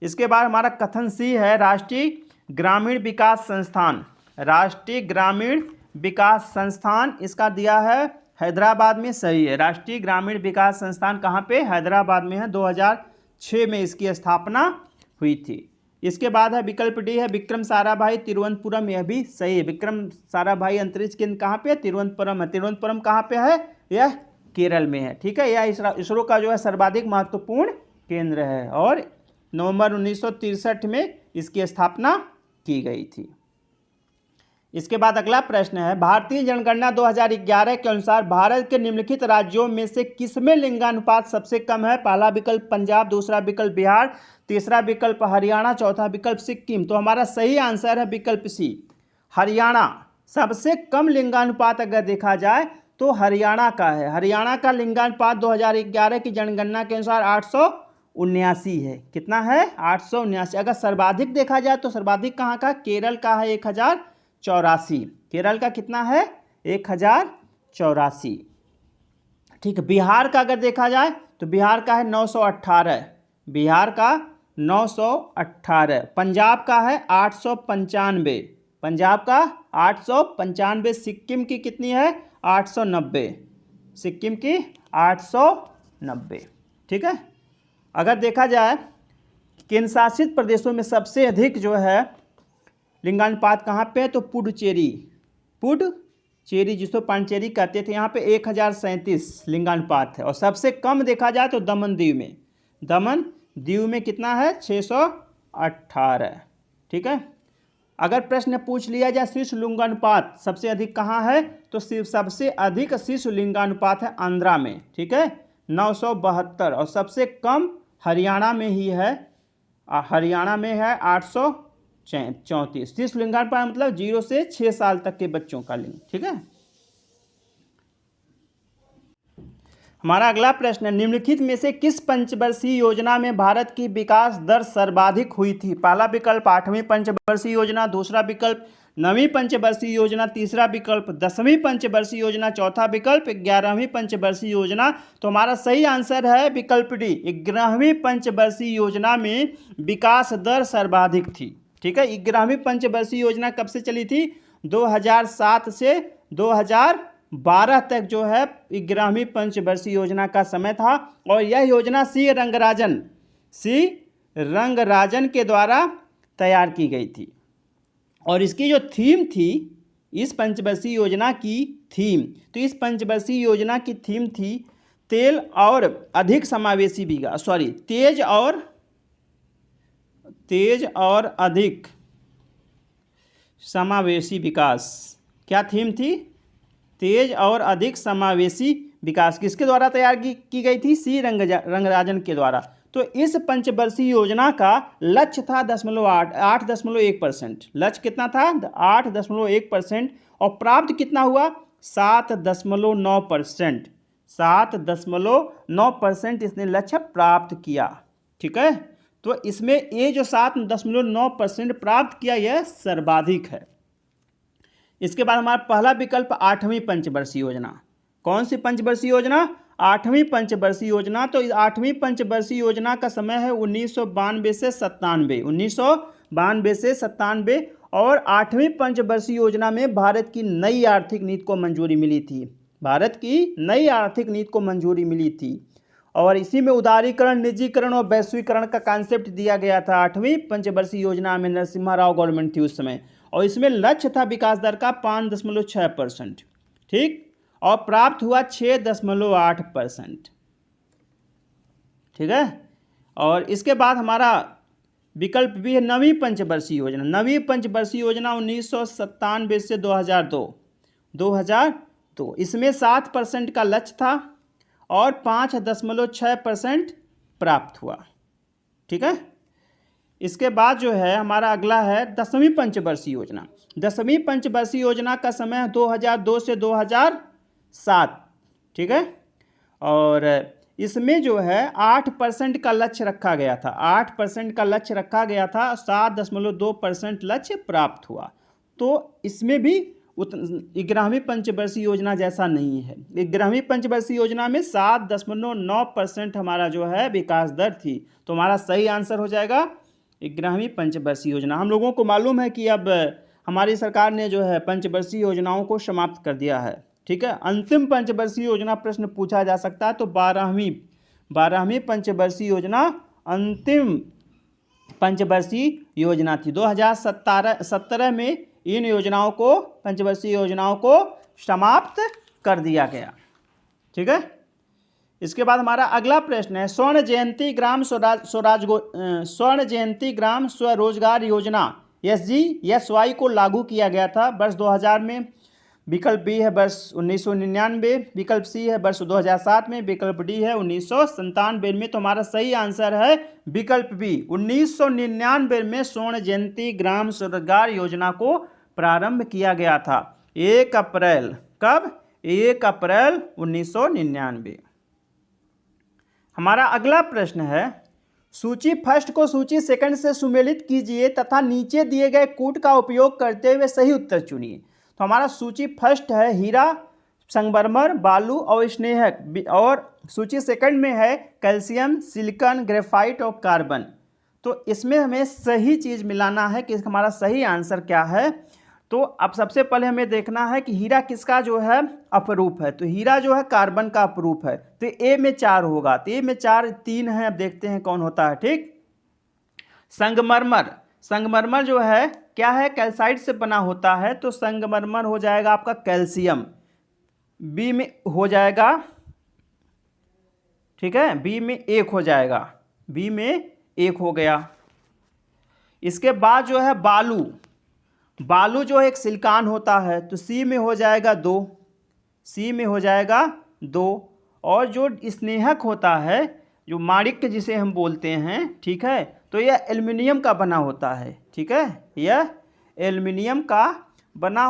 इसके बाद हमारा कथन सी है राष्ट्रीय ग्रामीण विकास संस्थान। राष्ट्रीय ग्रामीण विकास संस्थान इसका दिया है हैदराबाद में, सही है। राष्ट्रीय ग्रामीण विकास संस्थान कहाँ पे? हैदराबाद में है। 2006 में इसकी स्थापना हुई थी। इसके बाद है विकल्प डी है विक्रम साराभाई तिरुवनंतपुरम, यह भी सही है। विक्रम साराभाई अंतरिक्ष केंद्र कहाँ पे? तिरुवनंतपुरम है। तिरुवनंतपुरम कहाँ पे है? यह केरल में है, ठीक है। यह इसरो का जो है सर्वाधिक महत्वपूर्ण केंद्र है और नवंबर 1963 में इसकी स्थापना की गई थी। इसके बाद अगला प्रश्न है भारतीय जनगणना 2011 के अनुसार भारत के निम्नलिखित राज्यों में से किसमें लिंगानुपात सबसे कम है? पहला विकल्प पंजाब, दूसरा विकल्प बिहार, तीसरा विकल्प हरियाणा, चौथा विकल्प सिक्किम। तो हमारा सही आंसर है विकल्प सी, हरियाणा। सबसे कम लिंगानुपात अगर देखा जाए तो हरियाणा का है। हरियाणा का लिंगानुपात 2011 की जनगणना के अनुसार 879 है। कितना है? 879। अगर सर्वाधिक देखा जाए तो सर्वाधिक कहाँ का? केरल का है 1084। केरल का कितना है? 1084। ठीक है। बिहार का अगर देखा जाए तो बिहार का है 918। बिहार का 918। पंजाब का है 895। पंजाब का 895। सिक्किम की कितनी है? 890। सिक्किम की 890। ठीक है। अगर देखा जाए केंद्र शासित प्रदेशों में सबसे अधिक जो है लिंगानुपात कहाँ पे है? तो पुडुचेरी। पुडुचेरी जिसको पांडिचेरी कहते थे, यहाँ पे 1037 लिंगानुपात है। और सबसे कम देखा जाए तो दमन दीव में। दमन दीव में कितना है? 618। ठीक है। अगर प्रश्न पूछ लिया जाए शिशु लिंगानुपात सबसे अधिक कहाँ है? तो सबसे अधिक शिशु लिंगानुपात है आंध्रा में। ठीक है, 972। और सबसे कम हरियाणा में ही है। हरियाणा में है 834। शिशु लिंगानुपात मतलब 0 से 6 साल तक के बच्चों का लिंग। ठीक है। हमारा अगला प्रश्न है निम्नलिखित में से किस पंचवर्षीय योजना में भारत की विकास दर सर्वाधिक हुई थी? पहला विकल्प 8वीं पंचवर्षीय योजना, दूसरा विकल्प 9वीं पंचवर्षीय योजना, तीसरा विकल्प 10वीं पंचवर्षीय योजना, चौथा विकल्प 11वीं पंचवर्षीय योजना। तो हमारा सही आंसर है विकल्प डी, 11वीं पंचवर्षीय योजना में विकास दर सर्वाधिक थी। ठीक है। 11वीं पंचवर्षीय योजना कब से चली थी? 2007 से 2012 तक जो है 11वीं पंचवर्षीय योजना का समय था। और यह योजना सी रंगराजन के द्वारा तैयार की गई थी। और इसकी जो थीम थी, इस पंचवर्षीय योजना की थीम, तो इस पंचवर्षीय योजना की थीम थी तेज और अधिक समावेशी विकास। क्या थीम थी? तेज और अधिक समावेशी विकास। किसके द्वारा तैयार की गई थी? सी रंगराजन के द्वारा। तो इस पंचवर्षीय योजना का लक्ष्य था 8.1%। लक्ष्य कितना था? 8.1%। और प्राप्त कितना हुआ? 7.9%। 7.9% इसने लक्ष्य प्राप्त किया। ठीक है। तो इसमें ये जो 7.9% प्राप्त किया, यह सर्वाधिक है। इसके बाद हमारा पहला विकल्प 8वीं पंचवर्षीय योजना। कौन सी पंचवर्षीय योजना? 8वीं पंचवर्षीय योजना। तो 8वीं पंचवर्षीय योजना का समय है 1992 से 97। 1992 से 97। और 8वीं पंचवर्षीय योजना में भारत की नई आर्थिक नीति को मंजूरी मिली थी। भारत की नई आर्थिक नीति को मंजूरी मिली थी। और इसी में उदारीकरण, निजीकरण और वैश्वीकरण का कॉन्सेप्ट दिया गया था 8वीं पंचवर्षीय योजना में। नरसिम्हा राव गवर्नमेंट थी उस समय। और इसमें लक्ष्य था विकास दर का 5.6%। ठीक। और प्राप्त हुआ 6.8%। ठीक है। और इसके बाद हमारा विकल्प भी है 9वीं पंचवर्षीय योजना। 9वीं पंचवर्षीय योजना 1997 से 2002। इसमें 7% का लक्ष्य था और 5.6% प्राप्त हुआ। ठीक है। इसके बाद जो है हमारा अगला है 10वीं पंचवर्षीय योजना। 10वीं पंचवर्षीय योजना का समय है 2002 से 2007। ठीक है। और इसमें जो है 8% का लक्ष्य रखा गया था। 8% का लक्ष्य रखा गया था। 7.2% लक्ष्य प्राप्त हुआ। तो इसमें भी 11वीं पंचवर्षीय योजना जैसा नहीं है। 11वीं पंचवर्षीय योजना में 7.9% हमारा जो है विकास दर थी। तो हमारा सही आंसर हो जाएगा 11वीं पंचवर्षीय योजना। हम लोगों को मालूम है कि अब हमारी सरकार ने जो है पंचवर्षीय योजनाओं को समाप्त कर दिया है। ठीक है, अंतिम पंचवर्षीय योजना प्रश्न पूछा जा सकता है तो 12वीं पंचवर्षीय योजना अंतिम पंचवर्षीय योजना थी। 2017 में इन योजनाओं को, पंचवर्षीय योजनाओं को समाप्त कर दिया गया। ठीक है, इसके बाद हमारा अगला प्रश्न है स्वर्ण जयंती ग्राम स्वरोजगार योजना SGSY को लागू किया गया था वर्ष 2000 में। विकल्प बी है वर्ष 1999, विकल्प सी है वर्ष 2007 में, विकल्प डी है 1997 में। तो हमारा सही आंसर है विकल्प बी, 1999 में स्वर्ण जयंती ग्राम स्वरोजगार योजना को प्रारंभ किया गया था। 1 अप्रैल, कब? 1 अप्रैल 1999। हमारा अगला प्रश्न है सूची फर्स्ट को सूची सेकंड से सुमेलित कीजिए तथा नीचे दिए गए कूट का उपयोग करते हुए सही उत्तर चुनिए। तो हमारा सूची फर्स्ट है हीरा, संगमरमर, बालू और स्नेहक, और सूची सेकंड में है कैल्शियम, सिलिकॉन, ग्रेफाइट और कार्बन। तो इसमें हमें सही चीज़ मिलाना है कि हमारा सही आंसर क्या है। तो अब सबसे पहले हमें देखना है कि हीरा किसका जो है अपरूप है। तो हीरा जो है कार्बन का अपरूप है, तो ए में 4 होगा। तो ए में 4, 3 है। अब देखते हैं कौन होता है। ठीक, संगमरमर जो है क्या है, कैल्साइट से बना होता है। तो संगमरमर हो जाएगा आपका कैल्शियम, बी में हो जाएगा। ठीक है, बी में 1 हो जाएगा, बी में 1 हो गया। इसके बाद जो है बालू जो एक सिलिकॉन होता है, तो सी में हो जाएगा 2, सी में हो जाएगा 2। और जो स्नेहक होता है, जो माणिक्य जिसे हम बोलते हैं, ठीक है, तो यह एल्युमिनियम का बना होता है। ठीक है, यह एल्युमिनियम का बना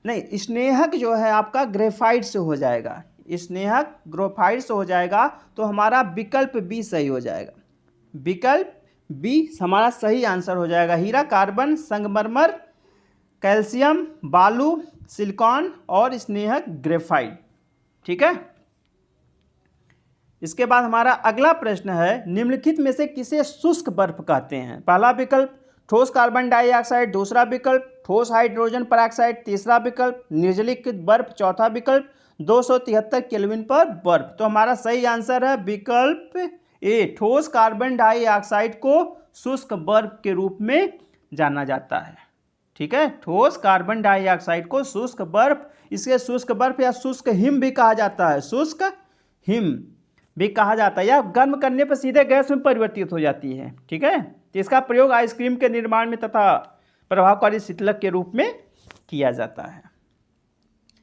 नहीं, स्नेहक जो है आपका ग्रेफाइट से हो जाएगा, स्नेहक ग्रेफाइट से हो जाएगा। तो हमारा विकल्प बी सही हो जाएगा, विकल्प बी हमारा सही आंसर हो जाएगा। हीरा, कार्बन, संगमरमर, कैल्शियम, बालू, सिलिकॉन और स्नेहक ग्रेफाइट। ठीक है, इसके बाद हमारा अगला प्रश्न है निम्नलिखित में से किसे शुष्क बर्फ कहते हैं। पहला विकल्प ठोस कार्बन डाइऑक्साइड, दूसरा विकल्प ठोस हाइड्रोजन पेरोक्साइड, तीसरा विकल्प निर्जलीकृत बर्फ, चौथा विकल्प 273 केल्विन पर बर्फ। तो हमारा सही आंसर है विकल्प ए, ठोस कार्बन डाइऑक्साइड को शुष्क बर्फ के रूप में जाना जाता है। ठीक है, ठोस कार्बन डाइऑक्साइड को शुष्क बर्फ, इसे शुष्क बर्फ या शुष्क हिम भी कहा जाता है, शुष्क हिम भी कहा जाता है। या गर्म करने पर सीधे गैस में परिवर्तित हो जाती है। ठीक है, तो इसका प्रयोग आइसक्रीम के निर्माण में तथा प्रभावकारी शीतलक के रूप में किया जाता है।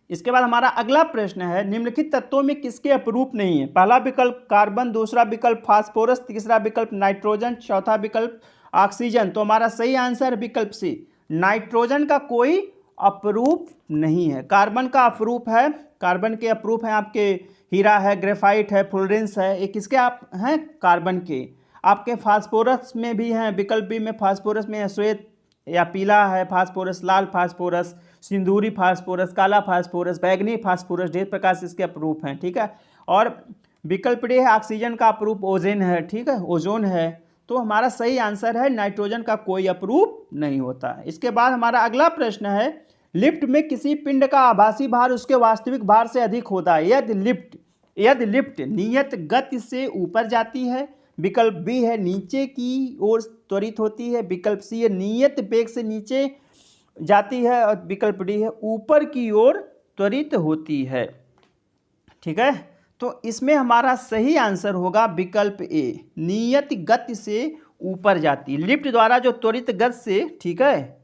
इसके बाद हमारा अगला प्रश्न है निम्नलिखित तत्वों में किसके अपरूप नहीं है। पहला विकल्प कार्बन, दूसरा विकल्प फास्फोरस, तीसरा विकल्प नाइट्रोजन, चौथा विकल्प ऑक्सीजन। तो हमारा सही आंसर विकल्प सी, नाइट्रोजन का कोई अपरूप नहीं है। कार्बन का अपरूप है, कार्बन के अपरूप हैं आपके हीरा है, ग्रेफाइट है, फुलरेंस है, ये किसके आप हैं, कार्बन के। आपके फास्फोरस में भी हैं, विकल्प बी में फास्फोरस में श्वेत या पीला है फास्फोरस, लाल फास्फोरस, सिंदूरी फास्फोरस, काला फास्फोरस, बैगनी फास्फोरस, ढेर प्रकार से इसके अपरूप हैं। ठीक है, और विकल्प डी है ऑक्सीजन का अपरूप ओजोन है। ठीक है, ओजोन है। तो हमारा सही आंसर है नाइट्रोजन का कोई अपरूप नहीं होता है। इसके बाद हमारा अगला प्रश्न है लिफ्ट में किसी पिंड का आभासी भार उसके वास्तविक भार से अधिक होता है यदि लिफ्ट नियत गति से ऊपर जाती है, विकल्प बी है नीचे की ओर त्वरित होती है, विकल्प सी है नियत वेग से नीचे जाती है, और विकल्प डी है ऊपर की ओर त्वरित होती है। ठीक है, तो इसमें हमारा सही आंसर होगा विकल्प ए, नियत गति से ऊपर जाती है। लिफ्ट द्वारा जो त्वरित गति से, ठीक है,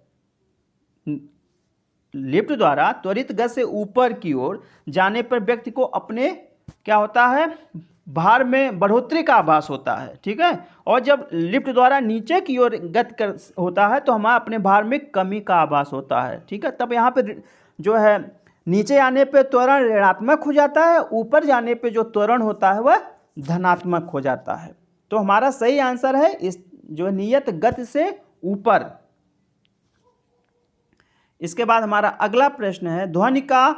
लिफ्ट द्वारा त्वरित गति से ऊपर की ओर जाने पर व्यक्ति को अपने क्या होता है, भार में बढ़ोतरी का आभास होता है। ठीक है, और जब लिफ्ट द्वारा नीचे की ओर गति होता है तो हमारा अपने भार में कमी का आभास होता है। ठीक है, तब यहाँ पे जो है नीचे आने पे त्वरण ऋणात्मक हो जाता है, ऊपर जाने पे जो त्वरण होता है वह धनात्मक हो जाता है। तो हमारा सही आंसर है इस जो नियत गति से ऊपर। इसके बाद हमारा अगला प्रश्न है ध्वनि का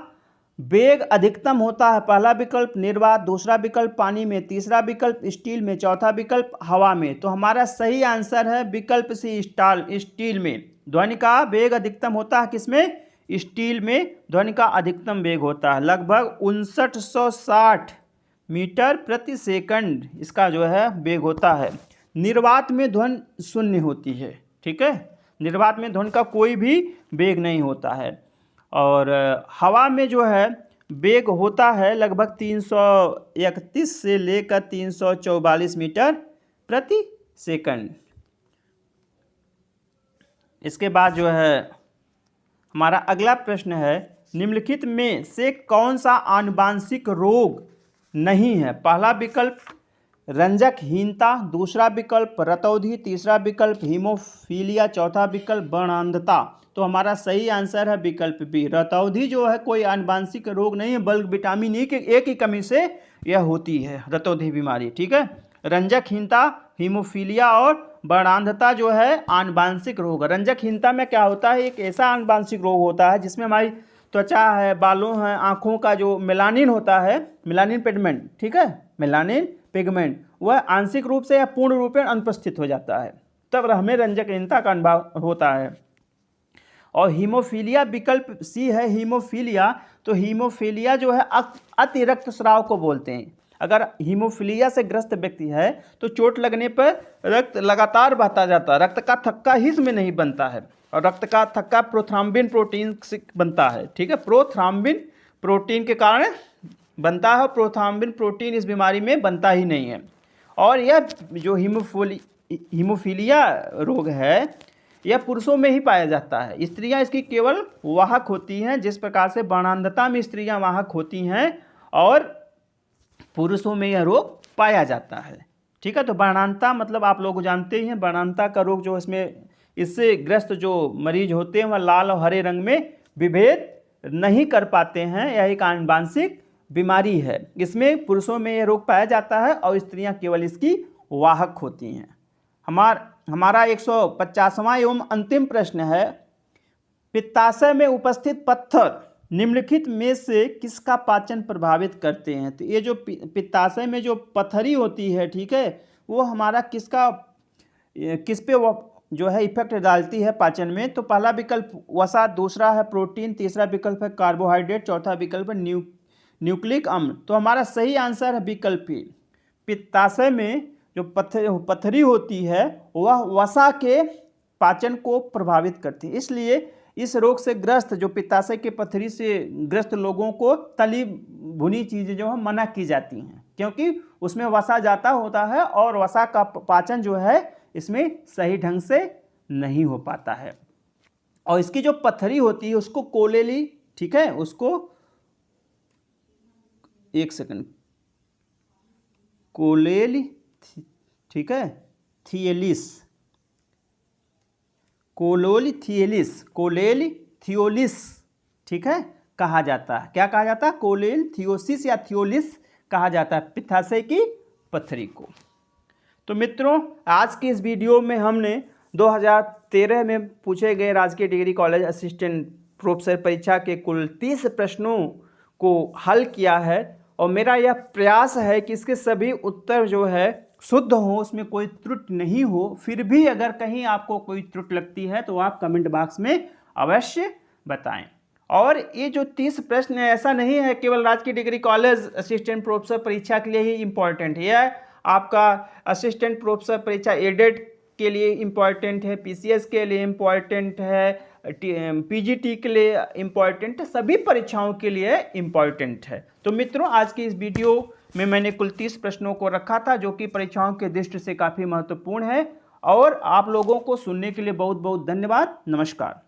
वेग अधिकतम होता है? पहला विकल्प निर्वात, दूसरा विकल्प पानी में, तीसरा विकल्प स्टील में, चौथा विकल्प हवा में। तो हमारा सही आंसर है विकल्प सी, स्टील में। ध्वनि का वेग अधिकतम होता है किसमें? स्टील में ध्वनि का अधिकतम वेग होता है, लगभग 5960 मीटर प्रति सेकंड इसका जो है वेग होता है। निर्वात में ध्वनि शून्य होती है, ठीक है, निर्वात में ध्वनि का कोई भी वेग नहीं होता है। और हवा में जो है वेग होता है लगभग 331 से लेकर 344 मीटर प्रति सेकंड। इसके बाद जो है हमारा अगला प्रश्न है, निम्नलिखित में से कौन सा आनुवांशिक रोग नहीं है? पहला विकल्प रंजकहीनता, दूसरा विकल्प रतौंधी, तीसरा विकल्प हीमोफीलिया, चौथा विकल्प वर्णांधता। तो हमारा सही आंसर है विकल्प बी, रतौंधी जो है कोई आनुवांशिक रोग नहीं है, बल्कि विटामिन ए की कमी से यह होती है रतौंधी बीमारी, ठीक है। रंजकहीनता, हीमोफीलिया और वर्णांधता जो है आनुवांशिक रोग। रंजकहीनता में क्या होता है? एक ऐसा आनुवांशिक रोग होता है जिसमें हमारी त्वचा है, बालों हैं, आँखों का जो मेलानिन होता है, मेलानिन पिगमेंट, ठीक है, मेलानिन पिगमेंट, वह आंशिक रूप से या पूर्ण रूप में अनुपस्थित हो जाता है, तब हमें रंजकहीनता का अनुभव होता है। और हीमोफीलिया विकल्प सी है, हीमोफीलिया। तो हीमोफीलिया जो है अति रक्तस्राव को बोलते हैं। अगर हीमोफीलिया से ग्रस्त व्यक्ति है तो चोट लगने पर रक्त लगातार बहता जाता है, रक्त का थक्का हिस्स में नहीं बनता है, और रक्त का थक्का प्रोथ्राम्बिन प्रोटीन से बनता है, ठीक है, प्रोथ्राम्बिन प्रोटीन के कारण बनता है, प्रोथ्राम्बिन प्रोटीन इस बीमारी में बनता ही नहीं है। और यह जो हीमोफीलिया रोग है यह पुरुषों में ही पाया जाता है, स्त्रियां इसकी केवल वाहक होती हैं, जिस प्रकार से वर्णांधता में स्त्रियां वाहक होती हैं और पुरुषों में यह रोग पाया जाता है, ठीक है। तो वर्णांधता मतलब आप लोग जानते ही हैं, वर्णांधता का रोग जो इससे ग्रस्त जो मरीज होते हैं वह लाल और हरे रंग में विभेद नहीं कर पाते हैं, यह एक आनुवांशिक बीमारी है। इसमें पुरुषों में यह रोग पाया जाता है और स्त्रियां केवल इसकी वाहक होती हैं। हमारा 150वां एवं अंतिम प्रश्न है, पित्ताशय में उपस्थित पत्थर निम्नलिखित में से किसका पाचन प्रभावित करते हैं? तो ये जो पित्ताशय में जो पथरी होती है, ठीक है, वो हमारा किस पे वो जो है इफेक्ट डालती है पाचन में? तो पहला विकल्प वसा, दूसरा है प्रोटीन, तीसरा विकल्प है कार्बोहाइड्रेट, चौथा विकल्प है न्यूक्लिक अम्ल। तो हमारा सही आंसर है विकल्प ए, पित्ताशय में जो पथरी होती है वह वसा के पाचन को प्रभावित करती है। इसलिए इस रोग से ग्रस्त जो पित्ताशय के पथरी से ग्रस्त लोगों को तली भुनी चीज़ें जो है मना की जाती हैं, क्योंकि उसमें वसा जाता होता है और वसा का पाचन जो है इसमें सही ढंग से नहीं हो पाता है। और इसकी जो पथरी होती है उसको कोलेली, ठीक है, उसको एक सेकंड, कोलेली, ठीक है, कोलेलिथियोलिस, ठीक है, कहा जाता है। क्या कहा जाता है? कोलेलिथियोसिस या थियोलिस कहा जाता है पित्ताशय की पथरी को। तो मित्रों, आज की इस वीडियो में हमने 2013 में पूछे गए राजकीय डिग्री कॉलेज असिस्टेंट प्रोफेसर परीक्षा के कुल 30 प्रश्नों को हल किया है, और मेरा यह प्रयास है कि इसके सभी उत्तर जो है शुद्ध हो, उसमें कोई त्रुटि नहीं हो। फिर भी अगर कहीं आपको कोई त्रुटि लगती है तो आप कमेंट बॉक्स में अवश्य बताएं। और ये जो 30 प्रश्न है, ऐसा नहीं है केवल राजकीय डिग्री कॉलेज असिस्टेंट प्रोफेसर परीक्षा के लिए ही इम्पॉर्टेंट है, यह आपका असिस्टेंट प्रोफेसर परीक्षा एडेड के लिए इम्पॉर्टेंट है, पीसीएस के लिए इम्पॉर्टेंट है, पीजीटी के लिए इम्पॉर्टेंट है, सभी परीक्षाओं के लिए इम्पॉर्टेंट है। तो मित्रों, आज की इस वीडियो में मैंने कुल 30 प्रश्नों को रखा था, जो कि परीक्षाओं के दृष्टि से काफ़ी महत्वपूर्ण है। और आप लोगों को सुनने के लिए बहुत बहुत धन्यवाद। नमस्कार।